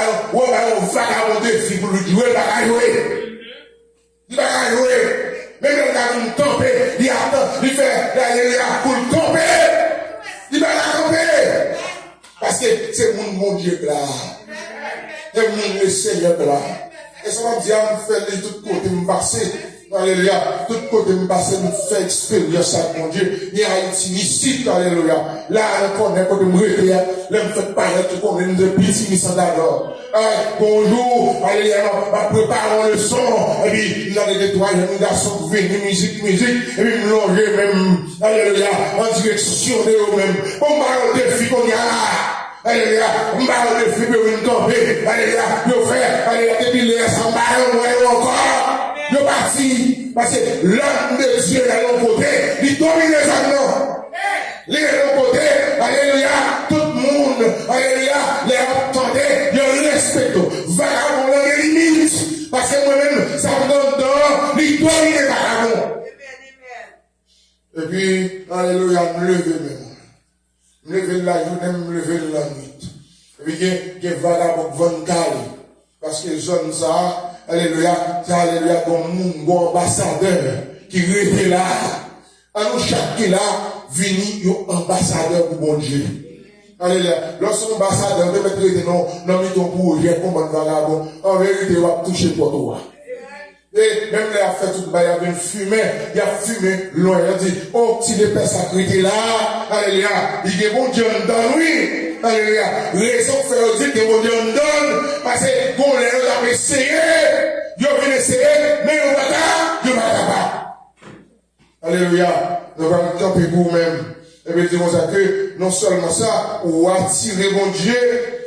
vagabond de filles pour lui jouer, il va jouer. Il va jouer. Même le gars qui me tombe, il attend, il fait la pour le tomber. Il va la tomber. Parce que c'est mon Dieu là. C'est mon Seigneur là. Et ça va dire, me faire de tout côté, me passer. Alléluia. Tout côté me passe, nous fait expérience avec mon Dieu. Ni Haïti, ni ici, alléluia. Là, on connaît quand me réveille, là, me fait paraître comme une de petits mis d'abord. Bonjour, alléluia, ma préparons le son, et puis, il a des étoiles, un garçon qui vient, musique, et puis, me longer même, alléluia, en direction de eux-mêmes. On parle de filles qu'on y a là. Alléluia, on parle de filles pour une tomber, alléluia, nous faire, alléluia, depuis les sans barre, encore. Yo parti, parce que l'homme de Dieu est à l'autre côté, il domine les hommes. Il est à l'autre côté, alléluia, tout le monde, alléluia, les attendez, ils respectent. Vagabond, les limites, parce que moi-même, ça me donne dehors, il domine les vagabonds. Et puis, alléluia, me lever même. Me lever la journée, me lever la nuit. Et puis, il y a vagabond, von Kali, parce que les hommes, ça, alléluia, c'est alléluia, bon ambassadeur qui était là. À nous, chaque qui là, vini, un ambassadeur pour bon Dieu. Alléluia. Lorsqu'un ambassadeur de mettre des noms, non, mais ton pour j'ai comme un vagabond, en vérité, il va toucher pour toi. Et même là, il a fait tout le bail, il y avait une fumée, il a fumé loin, il a dit, oh, si les pères sacrés là, alléluia, il y a bon Dieu dans lui. Alléluia. Raison fait dire que mon Dieu donne, parce que bon, les gens ont essayé, ils ont essayé, mais ils ne vont pas. Alléluia. Nous allons camper pour vous-même. Et bien, disons ça que non seulement ça, ou attirer mon Dieu,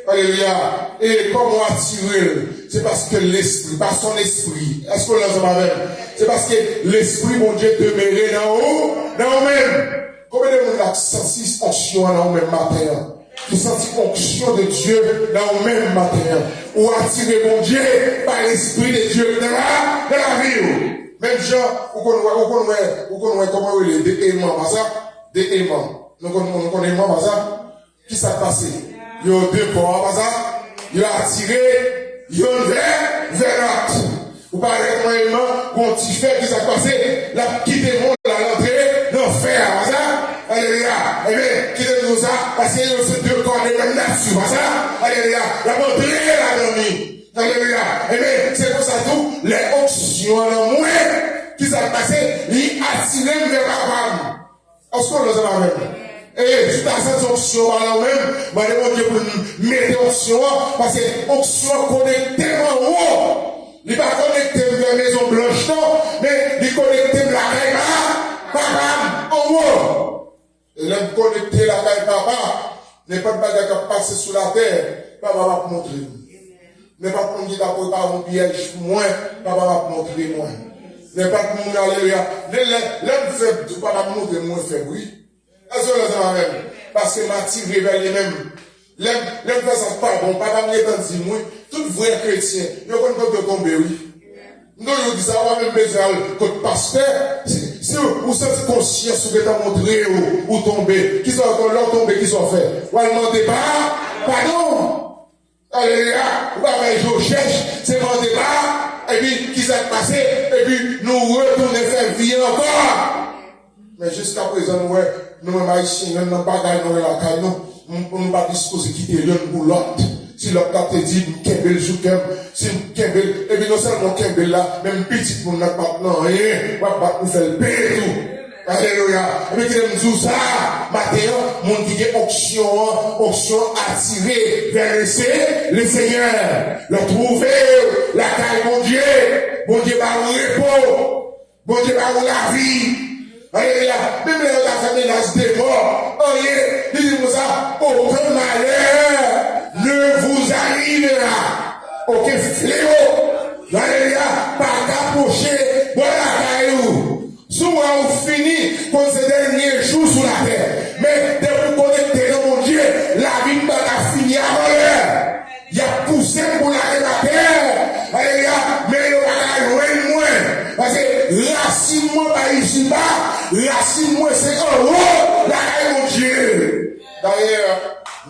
alléluia. Et comment attirer? C'est parce que l'esprit, par son esprit. Est-ce que l'on s'en même? C'est parce que l'esprit, mon Dieu, demeurait dans haut, dans nous-mêmes. Combien de monde a senti onction dans nous-mêmes matin? Qui senti onction de Dieu dans le même matin. Ou attirer mon Dieu par l'esprit de Dieu dans la vie. Même gens, vous connaissez comment il est des aimants, pas ça? Des aimants. Nous connaissons pas ça? Qui s'est passé? Il y a deux corps, pas ça? Il a attiré, il y a vers l'autre. Vous parlez de mon aimant, mon petit frère qui s'est passé, la quitté le monde, l'entrée, l'enfer, pas ça? Alléluia. Eh bien, quittez-nous ça, parce qu'il y a ces deux corps de même nature, pas ça? Alléluia. La montré la demi. Alléluia. Eh bien, c'est pour ça tout, les options en moins, qui s'est passé, ils attirent vers la femme. Est-ce qu'on le sait pas même? Et si tu as cette option par là-même, bah, les gens pour mettre option, parce que option connecte tellement haut. Il n'est pas connecté vers la maison blanche, non, mais il est connecté vers la caille papa, en haut. Et là, connecté la caille papa, n'est pas de bagarre qui passe sur la terre, papa va te montrer. N'est pas de monde qui t'a préparé un piège pour moi, papa va te montrer moi. N'est pas de monde, alléluia. L'homme fait tout, papa va te montrer moi fait, oui. Est-ce que vous avez même? Parce que m'a tiré vers lui-même. L'homme fait ça pas bon, papa me dit moi, tout vrai chrétien, il y a quand de tomber, oui. Nous, il dit ça, on va même besoin de pasteur. Si vous êtes conscient ce que tu as montré ou tomber, qui sont leur tomber, qui sont faits. Ou alors, demandez pas, pardon. Alléluia, vous avez joué au cherche, c'est mon débat, et puis, qui s'est passé, et puis, nous retournons faire vie encore. Mais jusqu'à présent, nous, haïtiens, nous n'avons pas gagné la caille, nous ne pas disposer quitter l'un ou l'autre. Si l'autre te dit, Kembel Joukem, si Kembel, et puis non seulement Kembel là, même petit pour n'a pas rien, on va nous faire le paix tout. Alléluia. Et puis qui aime tout ça, matin, mon qui est option attirée vers le Seigneur, le trouver, la caille, mon Dieu va vous repos, bon Dieu va vous la vie. Alléluia. Même les gens qui ménage des morts, il dit comme ça, aucun malheur ne vous arrivera. Aucun fléau. Alléluia. Pas d'approcher, voilà caillou. Souvent on finit pour ces derniers jours sur la terre. Mais dès que vous connectez dans mon Dieu, la vie va finir avant l'heure. Il y a poussé pour la terre. Alléluia. Mais il va loin moins. Parce que racine-moi par ici bas, racine-moi c'est en haut, là est mon Dieu. D'ailleurs,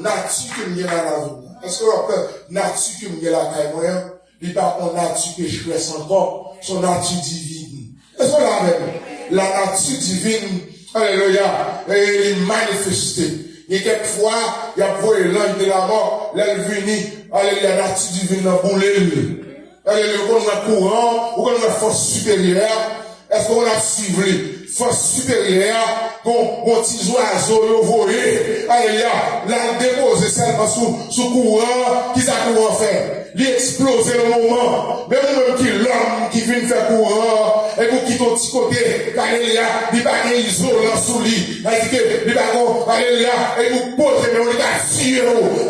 nature qui me vient dans la vie. Est-ce que nature qui me vient dans la vie, il n'est pas en nature que je reste encore, son nature divine. Est-ce que la nature divine, alléluia, elle est manifestée. Et quelquefois, il y a voyé l'ange de la mort, l'elle venue, alléluia, la nature divine dans boule. Alléluia, on a courant, on a force supérieure, Est-ce qu'on a suivi force supérieure, qu'on petit oiseau, voyez, alléluia, l'a déposé seulement sous courant, qui ça courant fait? Il explose le moment, même qui l'homme qui vient faire courant, et pour quitter ton petit côté, alléluia, il va gagner isolant sous lui, il va alléluia, et vous posez, mais on est assis,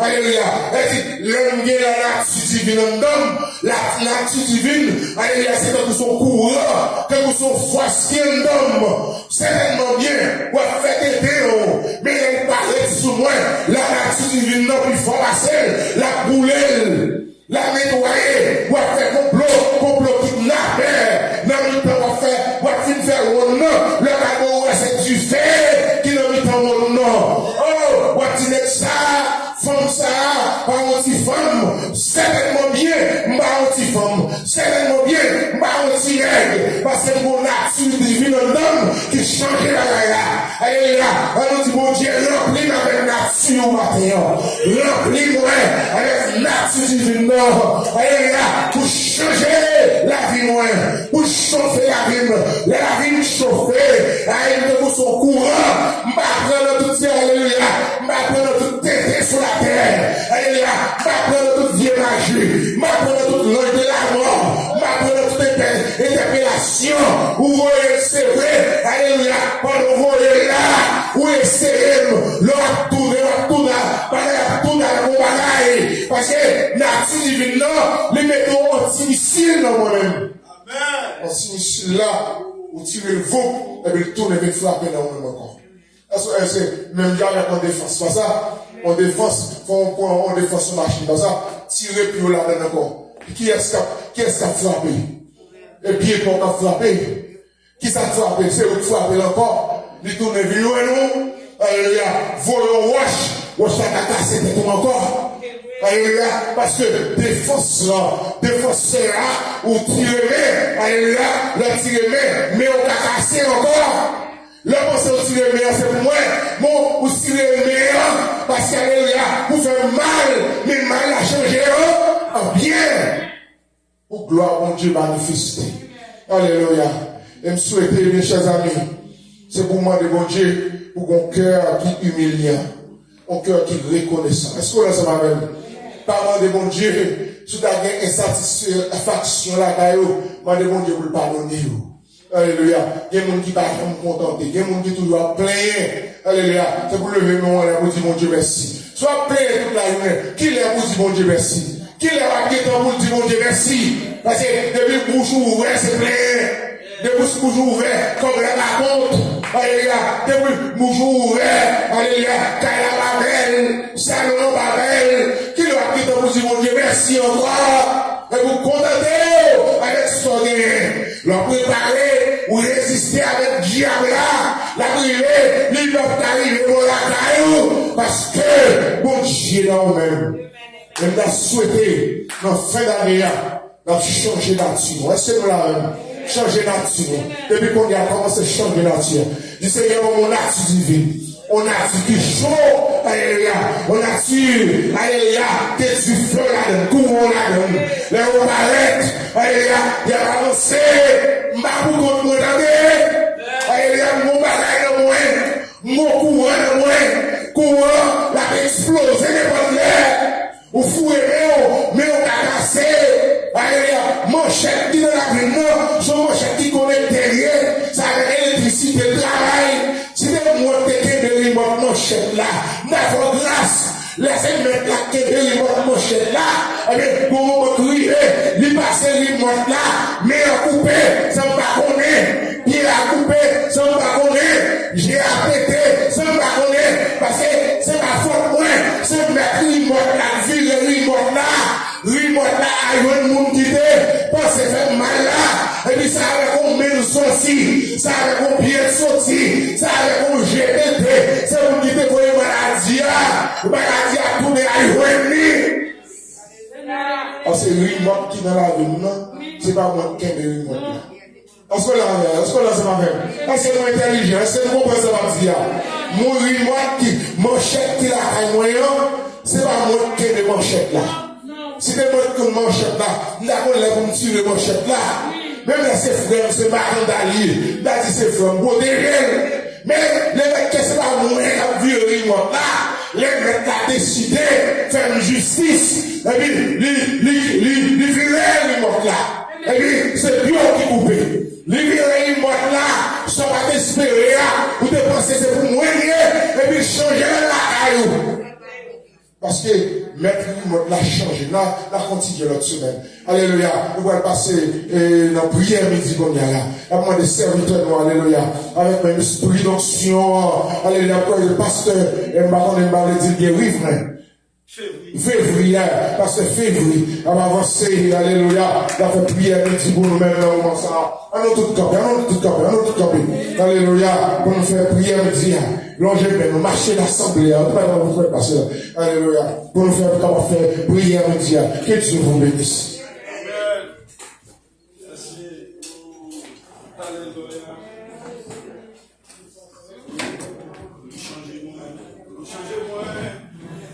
alléluia, et l'homme qui est la nature divine en homme, la nature divine, alléluia, c'est que son courant, que son force d'homme, certainement bien, pour faire aider, mais elle paraît sous moi, la nature divine n'a plus fort à celle, la boulelle, la nettoyer, pour faire complot kidnapper, dans le temps, pour faire mon nom, le bagot, c'est du fait, qui n'a mis dans mon nom. Oh, what il est ça, femme ça, pas anti-femme, certainement bien, pas anti-femme, certainement bien, pas anti-règle, parce que mon nature divine en homme qui change la gaïa. Allez là, on nous dit, mon Dieu, remplis avec nature matin, remplis-moi avec nature divine, allez là, pour changer la vie, moi, pour chauffer la vie chauffer, allez, pour son courant, m'apprendre tout ça, alléluia, m'apprendre tout tété sur la terre, alléluia, m'apprendre toute vieille magie, m'apprendre toute l'ange de la mort, m'apprendre toute interpellation, où vous voyez serré, alléluia, pendant vous voyez là, où est serré, l'on tourne, parce que nature divine là, les mettons anti-missile dans moi-même. Anti-missile là, où tirer le veau, et puis le tourne et puis frapper dans moi-même encore. C'est même jamais en défense, pas ça. En défense, on défense sur machine, pas ça. Tirer puis on la donne encore. Qui est-ce qui a frappé? Et puis il a frappé. Qui ça frappé? C'est l'autre frappé encore. Il tourne et puis nous, alléluia, voyons wash ça cassé tout encore. Alléluia, parce que défense là, ou tirer, alléluia, le tirer, mais on a cassé encore. Le pensée au tirer, c'est pour moi, bon, ou tirer, parce qu'alléluia, vous faites mal, mais mal a changé, en bien. Pour gloire, mon Dieu, manifesté. Alléluia. Et me souhaiter, mes chers amis, c'est pour moi de bon Dieu, pour mon cœur qui humilie, mon cœur qui reconnaissant. Est-ce que là, ça va même? Parlant de bon Dieu, si tu as une insatisfaction là, moi de bon Dieu pour le pardonner. Alléluia. Il y a des gens qui ne sont pas contenter. Il y a des gens qui toujours plaignent. Alléluia. C'est pour lever le moment pour dire bon Dieu merci. Soit plaignent toute la journée. Qui est pour dire bon Dieu merci? Qui est pour dire bon Dieu merci? Parce que depuis le bouche ouvert, c'est plein. Depuis le bouche ouvert, comme la raconte. Alléluia. Depuis le bouche ouvert. Alléluia. Kaya Babel. Salon Babel. Qui est pour dire bon Dieu merci encore? Et vous contentez avec ce qu'on gagne. L'on préparer ou résister avec diable là, la prière, ils peuvent arriver pour la caillou, parce que bon Dieu là même, il a souhaité, dans la fin d'année, de changer nature. Est-ce que nous l'avons changer nature? Depuis qu'on a commencé à changer nature, du Seigneur, mon nature divine. On a dit que chaud, alléluia. On a dit, alléluia, que du feu là-dedans, courant là-dedans. Les on arrête, alléluia, il y a avancé, m'a pour qu'on nous alléluia, mon bagage de moi, mon courant de moi, courant, la explosé n'importe l'air, ou fouet, mais on a cassé, alléluia, manchette qui dans la vie, non, son manchette qui connaît derrière, ça a l'électricité, le travail, si des mots de votre manchette là, notre grâce, laissez mettre la quête de votre manchette là, et bien, pour vous crier, lui passer les mots là, mais à couper, ça ne va connaître, puis à couper, ça ne va connaître, j'ai apprété, ça ne va connaître, parce que c'est ma faute, moi, c'est mettre les mots là, ville, les mots là, à un monde qui te, parce que fait mal là, et puis ça avec on met le sorti, ça avec on pied sorti, ça avec on jeté, c'est vous qui te voyez maladie à tourner à y parce que l'immote qui dans la vie, c'est pas moi qui ai de l'immote là. Est-ce que là, c'est ma même? Est-ce que nous intelligents? Est-ce que nous comprenons ça va dire? Mon immote qui, manchette qui l'a à moyen, c'est pas moi qui ai de manchette là. Si des mots que manchette là, nous avons les pour me tirer manchette là. même ses frères, c'est marrant d'allier, là, c'est frère, bon, mais les mecs, qu'est-ce que c'est pas moins à violer, moi, là, les mecs ont décidé de faire une justice, et puis, les virer, les morts là, et puis, c'est Dieu qui coupe. Les virer, les morts là, ça va t'espérer, ou te penser c'est pour mourir, et puis changer la caillou. Parce que mettre l'a changé. Là, continue l'autre semaine. Alléluia. Nous allons passer dans la prière midi comme il y a là. Après des serviteurs, nous, alléluia. Avec un esprit d'onction. Alléluia. Après le pasteur, et m'a dit guérir, frère. Février, parce que février, on va avancer, alléluia, on va faire prière midi pour nous-mêmes, là, on va ça. On a tout campé, alléluia, pour nous faire prière midi, longer, nous marcher l'assemblée, on va vous faire passer là, alléluia, pour nous faire prière midi, que Dieu vous bénisse. Amen. Merci. Alléluia. Changez-moi.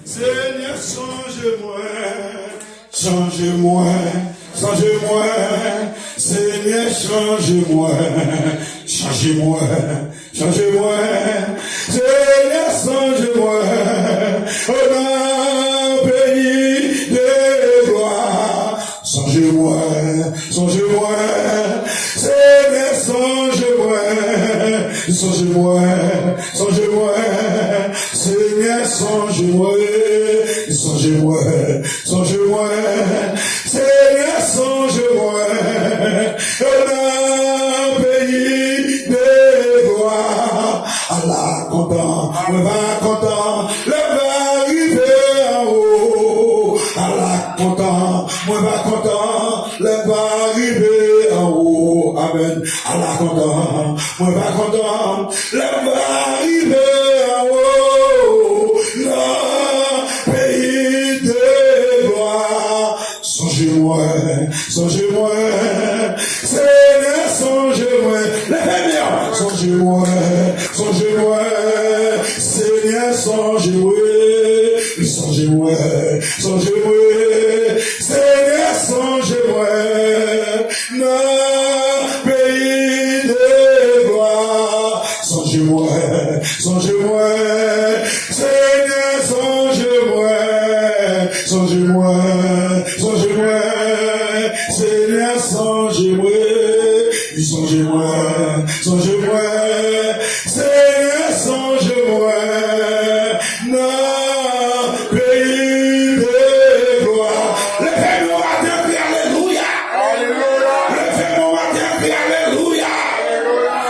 Seigneur, changez-moi, changez-moi, Seigneur, changez-moi, changez-moi, changez-moi, Seigneur, changez-moi, au pays de gloire, changez-moi, changez-moi, Seigneur, changez-moi, changez-moi, changez-moi, Seigneur, changez-moi. Songez-moi, songez-moi, Seigneur, songez-moi, dans le pays de gloire. Allah content, on va content, le va arriver en haut. Allah content, on va content, le va arriver en haut. Amen. Allah content, on va content, le va arriver en haut. Songez-moi, songez-moi, Seigneur, songez-moi, les songez-moi, songez-moi, Seigneur, songez-moi, songez-moi, songez-moi, Seigneur, songez-moi, dans pays de gloire, songez-moi, songez-moi, Seigneur, songez-moi, songez-moi. Songez-moi, Seigneur, songez-moi, songez-moi, songez-moi, Seigneur, songez-moi, dans le pays de gloire. Levez-moi matin, puis alléluia. Levez-moi matin, puis alléluia.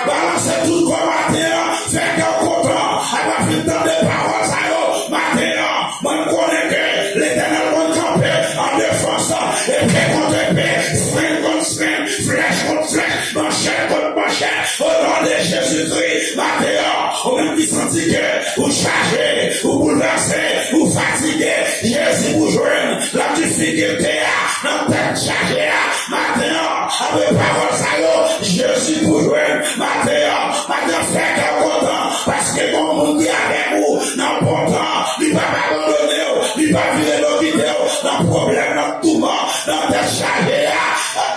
Balancez tout le matin, faites un content, à ma vie dans des paroles, ça y est, matin, moi, je connais que l'éternel va camper en défense, et paix contre paix, frein contre frein, flèche contre flèche, manchette contre manchette, au nom de Jésus-Christ, matin, au même qui sentit que, ou chargé, ou bouleversé, ou fatigué, Jésus vous joigne, la difficulté, dans tête chargée, matin, avec parole ça y est, Jésus vous joigne, matin, faites un content, parce que mon monde est avec vous, dans bon temps, il va pas abandonner, il va virer nos vidéos, dans le problème, dans le tourment, dans ta charge,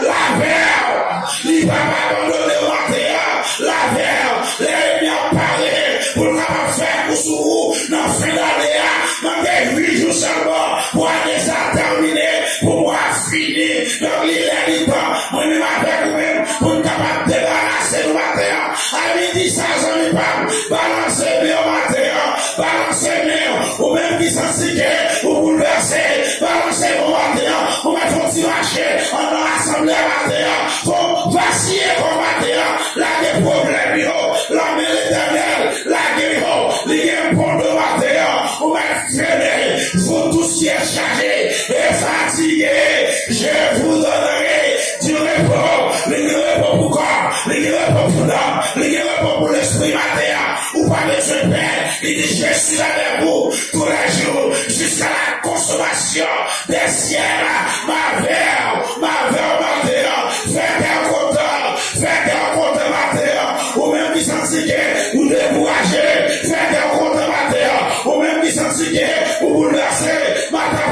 la verre, il va pas abandonner au matin, la verre, les bien parler, pour ne pas faire pour sous dans la fin d'année, dans 8 jours seulement, pour aller ça terminer, pour moi finir, dans l'île moi-même avec vous-même, pour ne pas débarrasser le matin, à midi, ça, j'en ai pas, balancer bien au matin, balancer bien, ou même qui s'en sigue, ou bouleverser, balancer mon matin, ou mettre un petit marché, on a assemblé matin, pour vaciller comme matin, là des problèmes, la main l'éternel, la guerre, les bon de matin, ou mettre freiner, vous tous qui êtes chargés et fatigués, je vous donnerai du repos, les repos pour corps, les repos pour l'âme, les repos pour l'esprit matin, ou pas besoin de paix, il dit je suis là avec vous tous les jours jusqu'à la consommation des ciels, ma verre matin, faites un content matin, ou même qui s'en sigue, ou découragé, faites un content matin, ou même qui s'en sigue, ou bouleversé, matin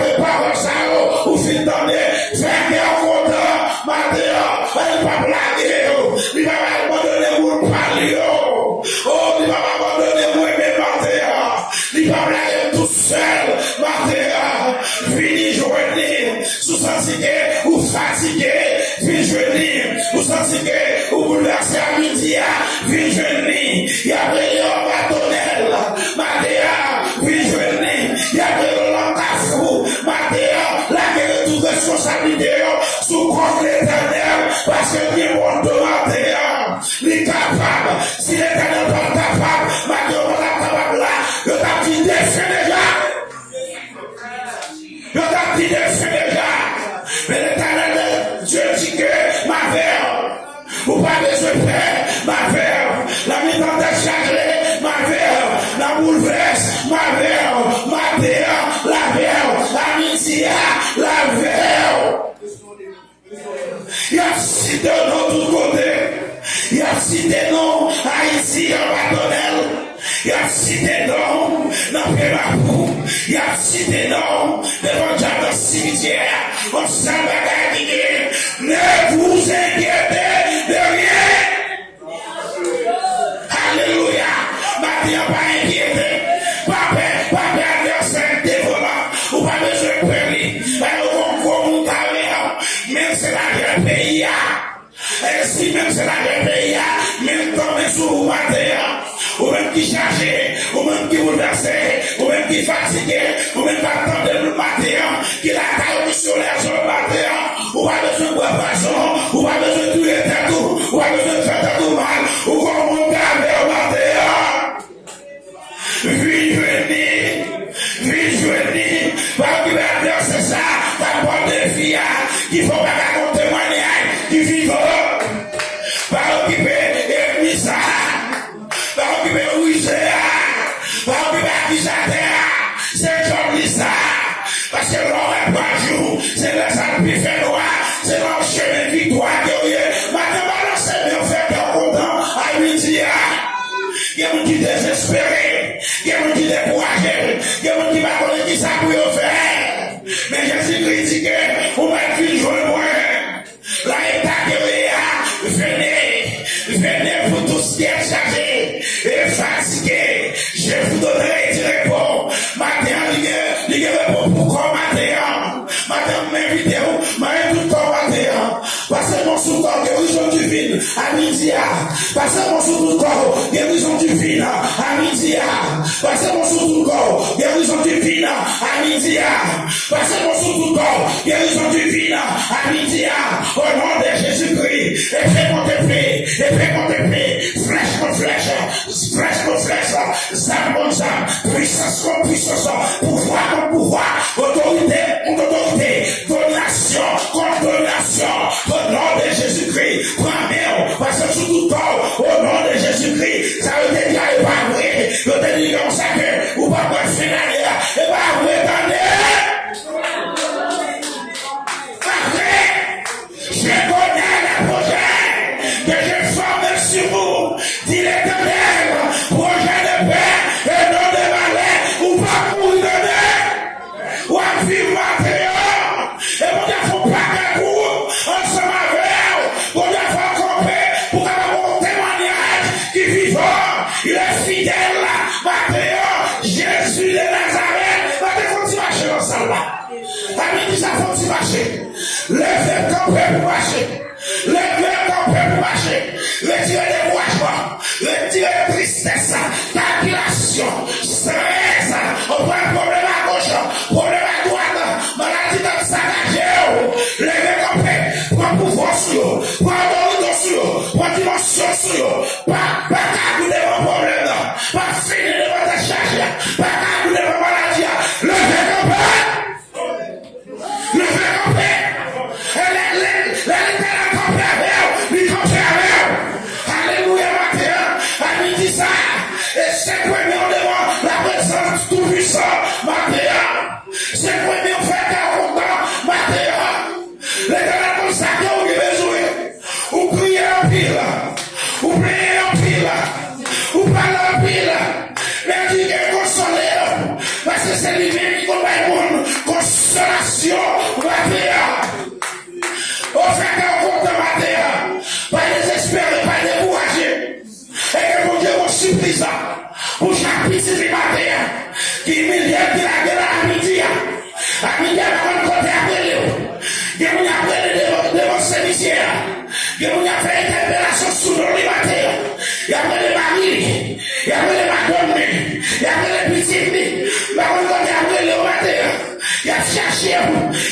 tout seul, matin, vini journée, sous sensibilité ou fatigué, vini journée, ou sensibilité ou bouleversé à midi, vini journée, y a pris un bâtonnel, matin, vini journée, y a pris le langafou, matin, la guerre de toute responsabilité, sous contre l'éternel, parce que Dieu monde de matin, il est capable, si l'éternel n'est pas capable, matin, on est capable là, je t'ai dit défait déjà. Je t'ai dit défait déjà. Mais l'éternel, Dieu dit que ma verre, ou pas besoin de paix, ma verre, la mise en déchargée, ma verre, la bouleverse, ma verre, ma verre, la verre, la misia, la verre. Il y a cité de tous côtés. Il y a cité non Haïti en bâtonnel. Il y a cité non dans Pémapou. Il y a cité non devant le cimetière. On s'en va gagner. Ne vous inquiétez de rien. Alléluia. Maintenant, pas inquiété. Pas adversaire dévolant. Ou pas besoin de perdre. Même c'est la guerre pays. Et si même c'est la guerre pays, même comme sous vous ou même qui chargé, ou même qui bouleversé, ou même qui fatigué, ou même pas attendre le matin, qui la taille sur les sur le matin, ou pas besoin de boire poisson, ou pas besoin de tout les têtes, ou pas besoin de faire tout mal, ou comme on garde au matin. Vite, pas qui va dire c'est ça, ta bonne des filles, qui faut pas raconter témoignage, qui vivent, pas occuper et ça, pas occuper Ouija, pas occuper Akisater, c'est comme ça, parce que l'on est pas jour, c'est le salle qui fait noir, c'est l'enchaînement victoire qui est, maintenant balancer bien fait en content, à midi, il y a un qui désespéré, il y a un qui découragé, il y a un qui va connaître qui ça pour faire. Mais Jésus critiqué, on va plus jouer moi. Là, il venez pour tous qui est chargé et fatigué. Je vous donnerai une réponse. Maintenant, il y a réponse pour quoi maintenant? Maintenant, m'invitez, m'invitez pour maintenant. Passez mon sous-corps, guérison divine, à midi. Passez mon sous-corps, guérison divine, à midi. Passez mon sous-corps, guérison divine, à midi. Passez mon sous-corps, guérison divine, à midi. Au nom de Jésus-Christ, et fais contempler, flèche pour flèche, zame pour zame, puissance pour puissance, pouvoir pour pouvoir, autorité contre autorité, domination contre domination, au nom de Jésus-Christ, prends-moi, parce que sous tout corps, au nom de Jésus-Christ, ça veut dire qu'il n'y a pas vrai, je te dis comme ça que, ou pas quoi finale, et pas vrai, attendez. Je connais la projet que je forme sur vous, dit l'Éternel, projet de paix et non de malheur, ou pas pour une qui la gueule à midi. À midi, on va côté après vous. Il y a devant ce cimetière. Il y a fait interpellation sous le matin. Il y a les maris. Il y a les madones. Il y a les petits. Mais on va après le matin. Il y a cherché.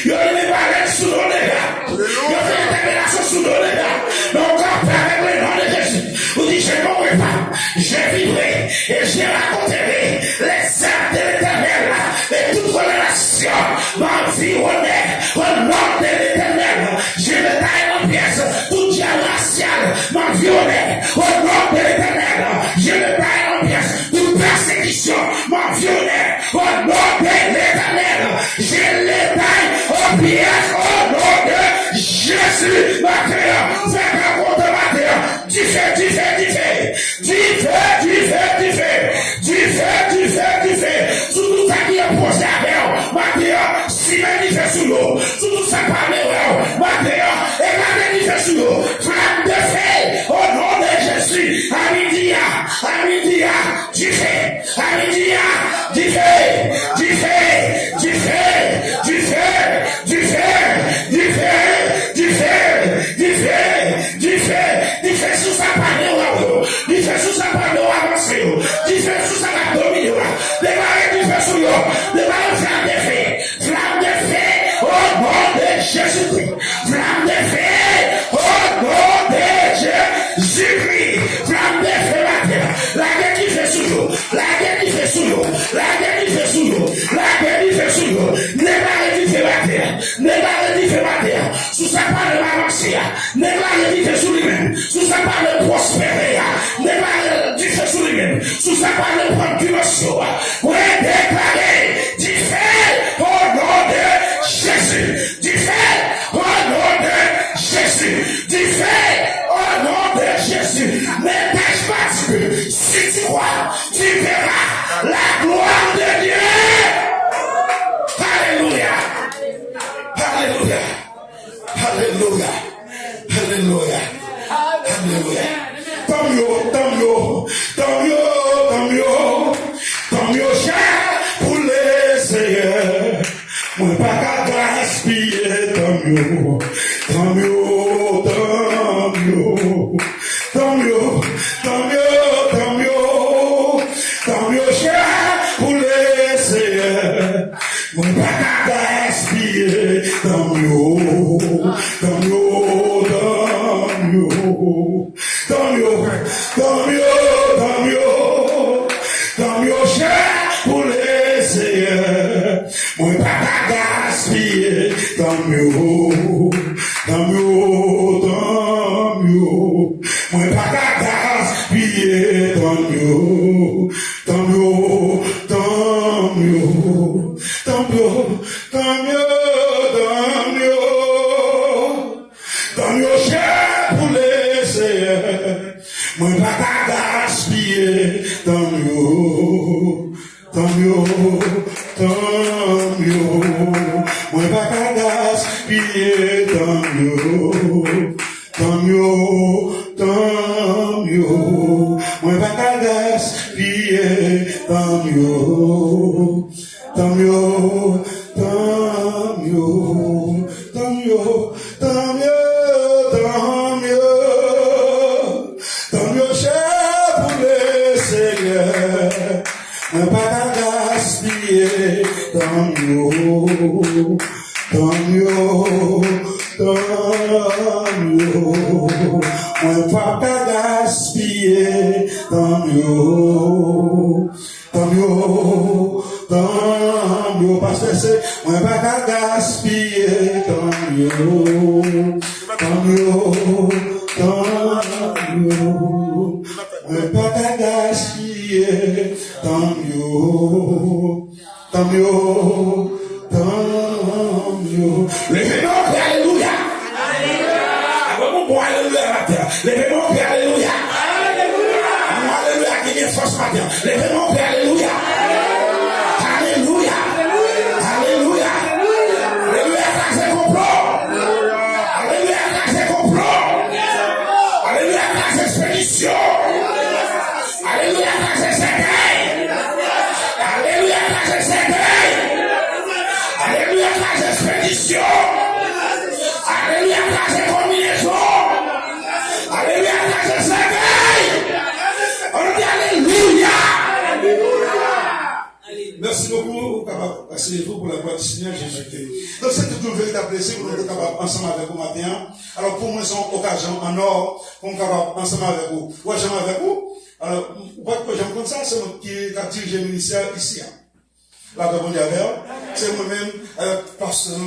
Il y a les barrettes sous le nez. Il y a fait interpellation sous le nez. Mais on va faire avec le nom de Jésus. Vous dites, je ne mourrai pas. Je vivrai et je raconterai les œuvres de l'Éternel. Et toute relation m'environnait au nom de l'Éternel. Je me taille en pièces. Tout diable racial m'environnait au nom de l'Éternel. Je me taille en pièces. Toute persécution m'environnait au nom de l'Éternel. Je les taille en pièces au nom de Jésus. Matin, fais un compte matin. Du fait. Sous tout ça qui est posé avec Matin, si même il fait sous l'eau. Sous tout ça parle Matin, et il fait sous l'eau. Flamme de feu, au nom de Jésus. À midi, du fait. À midi, du fait sous sa parole, du fait sous sa parole avancée, du fait sous sa domine, démarrer du fait sous l'eau, démarrer flamme de feu, au nom de Jésus-Christ, flamme de feu, au nom de Jésus-Christ, flamme de feu, la guerre qui fait sous l'eau, la guerre qui fait sous l'eau, la guerre qui fait sous l'eau, la guerre qui fait sous l'eau, démarrer du feu matin, sous sa parole avancée, démarrer du feu sous lui-même, sous sa parole prospérer, démarrer du feu sous lui-même, sous sa parole prendre du morceau, pour déclarer du feu au nom de Jésus, du feu au nom de Jésus, du feu au nom de Jésus. Ne tâche pas Dieu, si tu crois, tu verras la gloire de Dieu. Alléluia. Alléluia. Alléluia. Alléluia. Alléluia. Tant mieux, cher pour les Seigneurs. Moi, pas qu'à gaspiller, tant mieux, cher pour les Seigneurs. Moi, pas qu'à gaspiller, tant mieux, cher pour les Seigneurs. Moi, pas qu'à gaspiller, tant mieux. Moi, pas qu'à gaspiller, tant mieux. Tant mieux, cher pour les Seigneurs. Moi, pas qu'à gaspiller, tant mieux. Moi, pas qu'à gaspiller, tant mieux. Moi, pas qu'à gaspiller, tant mieux. Tant mieux, cher pour les Seigneurs. Moi, pas qu'à gaspiller, tant mieux. Moi, pas qu'à gaspiller, tant mieux. Parce que c'est, moi, pas qu'à gaspiller, tant mieux. Moi, pas qu'à gaspiller, tant mieux. Levez-moi, alléluia. Alléluia. Levez-moi, alléluia. Alléluia, qui vient force matin. Levez-moi, alléluia. Alléluia. Alléluia. Alléluia, c'est complot. Alléluia, c'est complot. Alléluia, c'est expédition. Alléluia, c'est secret. Alléluia, c'est secret. Asseyez-vous pour la gloire du Seigneur Jésus-Christ. Donc c'est tout un véritable plaisir pour nous être capables ensemble avec vous matin. Alors pour moi, c'est une occasion en or pour nous capables ensemble avec vous. Ouais, j'aime avec vous. Alors, pourquoi j'aime comme ça? C'est moi qui dirige le ministère ici. La bonne diavère. C'est moi-même, pasteur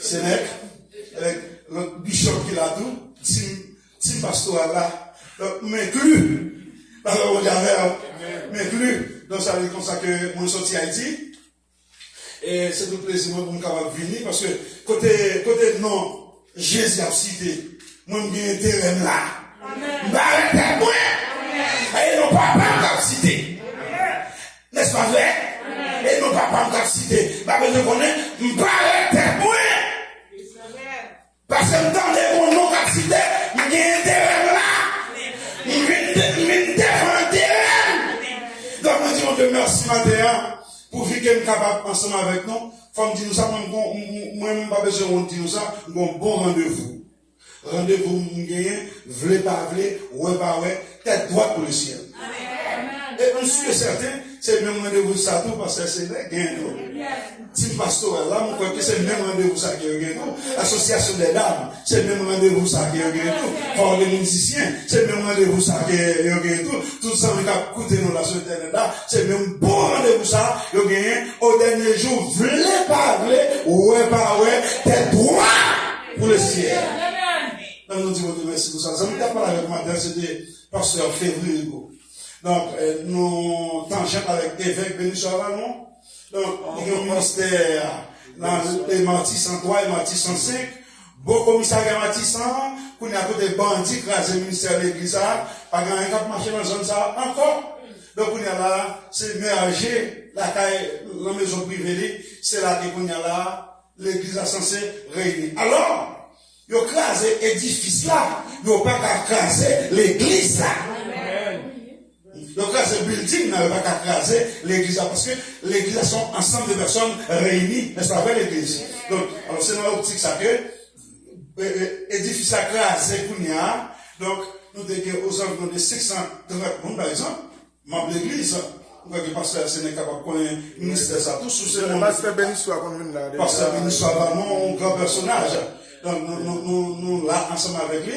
Sénèque, avec le bishop qui l'a tout, team pastoral là, m'inclus, la bonne diavère, m'inclus. Donc ça veut dire comme ça que moi je suis sorti à Haïti. Et c'est tout plaisir pour nous capable de venir parce que côté non, Jésus a cité, moi j'ai un terrain là. M'arrêtez moi. Et non papa m'a cité. N'est-ce pas vrai? Et non papa m'a cité. Bah je connais, m'arrêtez moi. Parce que m'entendez mon nom qu'a cité, j'ai un terrain là. Je défends un terrain. Donc moi dis mon Dieu merci matin pour vivre qu'elle est capable ensemble avec nous. Faut me dire ça, moi-même pas besoin de dire ça, un bon rendez-vous. Rendez-vous, voulez pas voulez, ouais pas ouais, tête droite pour le ciel. Et je suis certain, c'est le même rendez-vous ça tout parce que c'est le gain. Team pastoral, là, je crois que c'est le même rendez-vous ça qui est gain. Association des dames, c'est le même rendez-vous ça qui est gain. Pour les musiciens, c'est le même rendez-vous ça qui est gain. Tout ça, on a écouté nous la société des dames, c'est le même bon rendez-vous ça qui est gain. Au dernier jour, voulez pas voulez, ouais pas ouais, tête droite pour le ciel. Nous disons merci pour ça. Ça me parlé avec moi, c'était pasteur février. Donc, nous tangents avec l'évêque Béni Soravano. Donc, il y a un ministère dans les Martis 103 et Martis 105. Bon commissariat Martis 100, qu'on a côté bandits, grâce au ministère de l'église, pas grand cap marché dans la zone ça encore. Donc, on a là, c'est ménager, la maison privée, c'est là qu'on a là, l'église a censé réunir. Alors, ils ont crasé l'édifice là. Ils n'ont pas qu'à craser l'église là. Ils ont crasé le building, ils n'ont pas qu'à craser l'église là. Parce que l'église sont ensemble de personnes réunies, n'est-ce pas, avec l'église. Donc, alors c'est dans l'optique ça que l'édifice a crasé Kounia. Donc, nous avons aux environs de 630 personnes, par exemple, membres de l'église. Vous voyez que pasteur Sénèque capable de connaître le ministère ça. Tout sous ce monde. Pasteur Béni soit vraiment un grand personnage. Donc, nous, là, ensemble avec lui,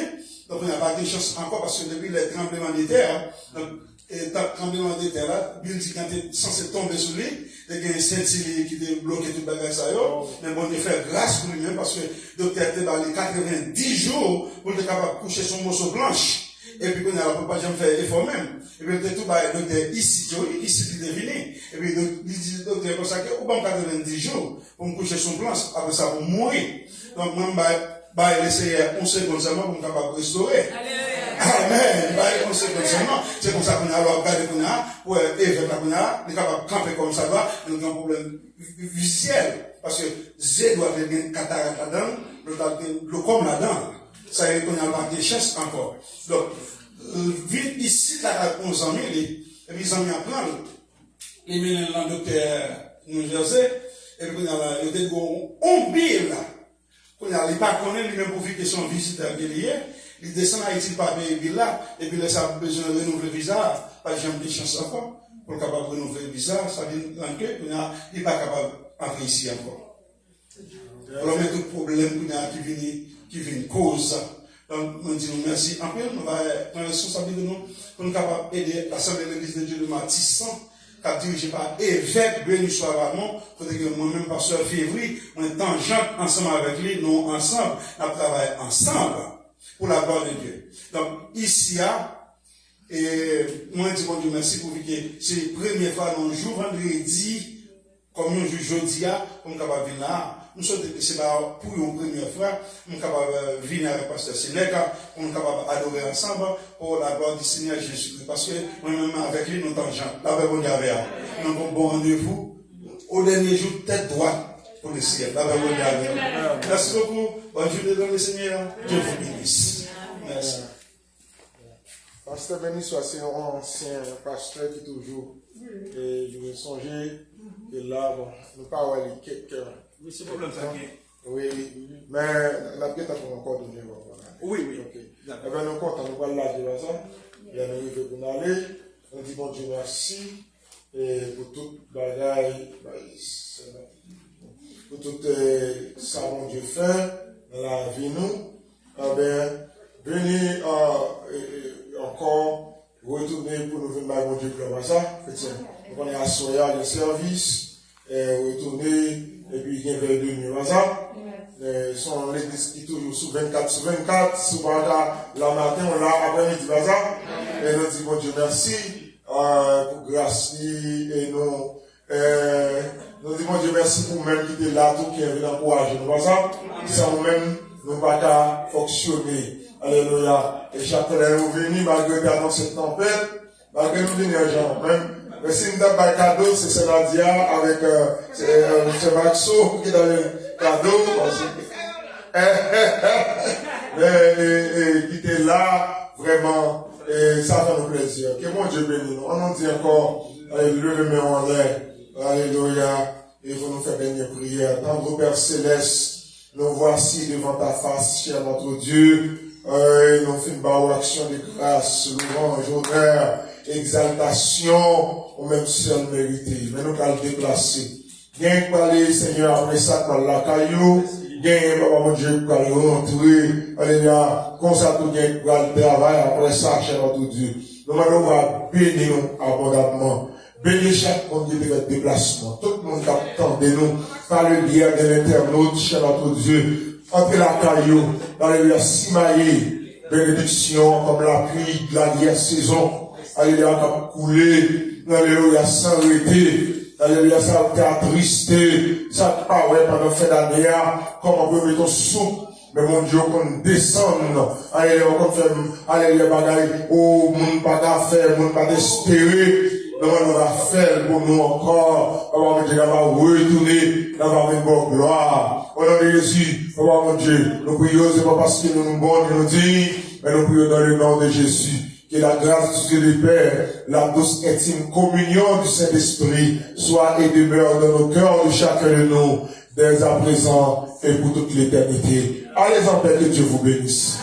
donc, on n'a pas de chance encore parce que depuis les tremblements de terre, donc, et tremblement de terre là, Bill dit quand il est censé tomber sur lui, il y a un Saint-Hilly qui a bloqué tout le bagage ça, mais bon, il fait grâce pour lui-même parce que le docteur était dans les 90 jours pour être capable de coucher son morceau blanche. Et puis, on n'a pas jamais fait effort même. Et puis, tout le docteur ici, il est venu. Et puis, il dit, le docteur, comme ça, que, ou bon, 90 jours pour me coucher son blanche, après ça, pour mourir. Donc, moi, je vais essayer 11 secondes seulement pour me capable de restaurer. Amen. C'est comme ça qu'on a regardé qu'on a, pour éviter qu'on a, on est capable de camper comme ça va, nous avons un problème visuel. Parce que Z doit avoir une cataracte là-dedans, le com là-dedans. Ça veut dire qu'on a pas de chance encore. Donc, vite ici, là, 11 ans, et puis ils ont mis en plan, ils mènent dans le docteur New Jersey, et puis il y a un bill là. Il n'a pas connu lui-même pour que son visiteur guerrier, il descend à Haïti par pays là, et puis il a besoin de renouveler le visa, pas jamais de chance encore, pour capable de renouveler le visa, ça veut dire qu'il n'est pas capable d'entrer ici encore. Alors, mais tout problème qui vient cause. Donc, nous disons merci. En plus, nous allons prendre la responsabilité de nous pour nous capables d'aider l'Assemblée de l'Église de Dieu de Matissan, qui est dirigée par évêque Béni Soravano, pour que moi-même, pasteur Février, on est tangente ensemble avec lui, nous ensemble, nous travaillons ensemble pour la gloire de Dieu. Donc, ici, et moi, je dis bon Dieu merci pour que c'est la première fois, nous jour vendredi, comme nous jouons jeudi, pour nous capables venir là. Nous sommes c'est pour une première fois, nous sommes capables de venir avec le pasteur Sénèque, pour nous capables d'adorer ensemble pour la gloire du Seigneur Jésus-Christ. Parce que moi-même avec lui, nous sommes gens. La bonne avec nous avons un bon rendez-vous. Au dernier jour, tête droite pour le ciel. La bonne avec. Merci beaucoup. Bonne journée dans le Seigneur. Dieu vous bénisse. Merci. Pasteur Béni soit c'est un ancien pasteur qui toujours, et je me songeais, et là, bon, nous parlons de quelqu'un. Oui, c'est problème ça. Oui, mais la pièce a encore donné. Oui, oui. Ok. Eh bien, nous comptons, nous allons là, ça. Il y a une pour nous aller. On dit bon Dieu merci et pour toute bagaille, pour tout ça, mon Dieu, fait dans la vie, nous, venez encore retourner pour nous venir, mon Dieu, comme ça. On est à Soya, le service, retourner, et puis il y a vers 2 nuits, ça. Sont l'église qui toujours sous 24 sur 24, sous la matin, on l'a après-midi, ça. Et nous disons, mon Dieu, merci pour grâce et nous disons, mon Dieu, merci pour nous-mêmes qui étaient là, tout qui est venu encourager nous, ça. Sans nous-mêmes, nous ne pouvons pas fonctionner. Alléluia. Et chaque fois que nous venons, malgré cette tempête, malgré nous venir, gens, même. Mais si nous avons un cadeau, c'est Sénadia avec M. Maxo qui est dans le cadeau. Mais qui était là, vraiment, et ça fait nous plaisir. Que mon Dieu bénisse nous. On nous dit encore, alléluia, le meilleur en l'air. Alléluia. Et vous nous faire dernière prière. Tendre Père Céleste, nous voici devant ta face, cher notre Dieu. Nous faisons une action de grâce, louange, honneur, exaltation, au même seul mérité. Mais nous allons le déplacer. Bien que parler, Seigneur, après ça, par la caillou, bien, Papa mon Dieu, pour aller rentrer, alléluia, comme ça, tout bien, pour aller travailler, après ça, cher notre Dieu. Nous allons bénir nous abondamment. Bénis chaque monde qui fait déplacement. Tout le monde qui attend de nous, par le lien de l'internaute, cher notre Dieu. Entre la caillou, alléluia, Simaïe, bénédiction, comme la pluie de la dernière saison, alléluia, qui a coulé, alléluia, sans arrêter, alléluia, ça a attristé, ça pas, ouais, pendant fin d'année, comme on peut mettre soupe, mais mon Dieu, qu'on descende, alléluia, qu'on fait, alléluia, bagaille, oh, mon pas qu'à faire, mon pas d'espérer, nous allons faire pour nous encore, on va dire, on va retourner, on va avoir une bonne gloire. Au nom de Jésus, mon Dieu, nous prions, c'est pas parce que nous nous bons, nous disons, mais nous prions dans le nom de Jésus. Que la grâce du Dieu du Père, la douce intime communion du Saint-Esprit soit et demeure dans nos cœurs de chacun de nous, dès à présent et pour toute l'éternité. Allez en paix, que Dieu vous bénisse.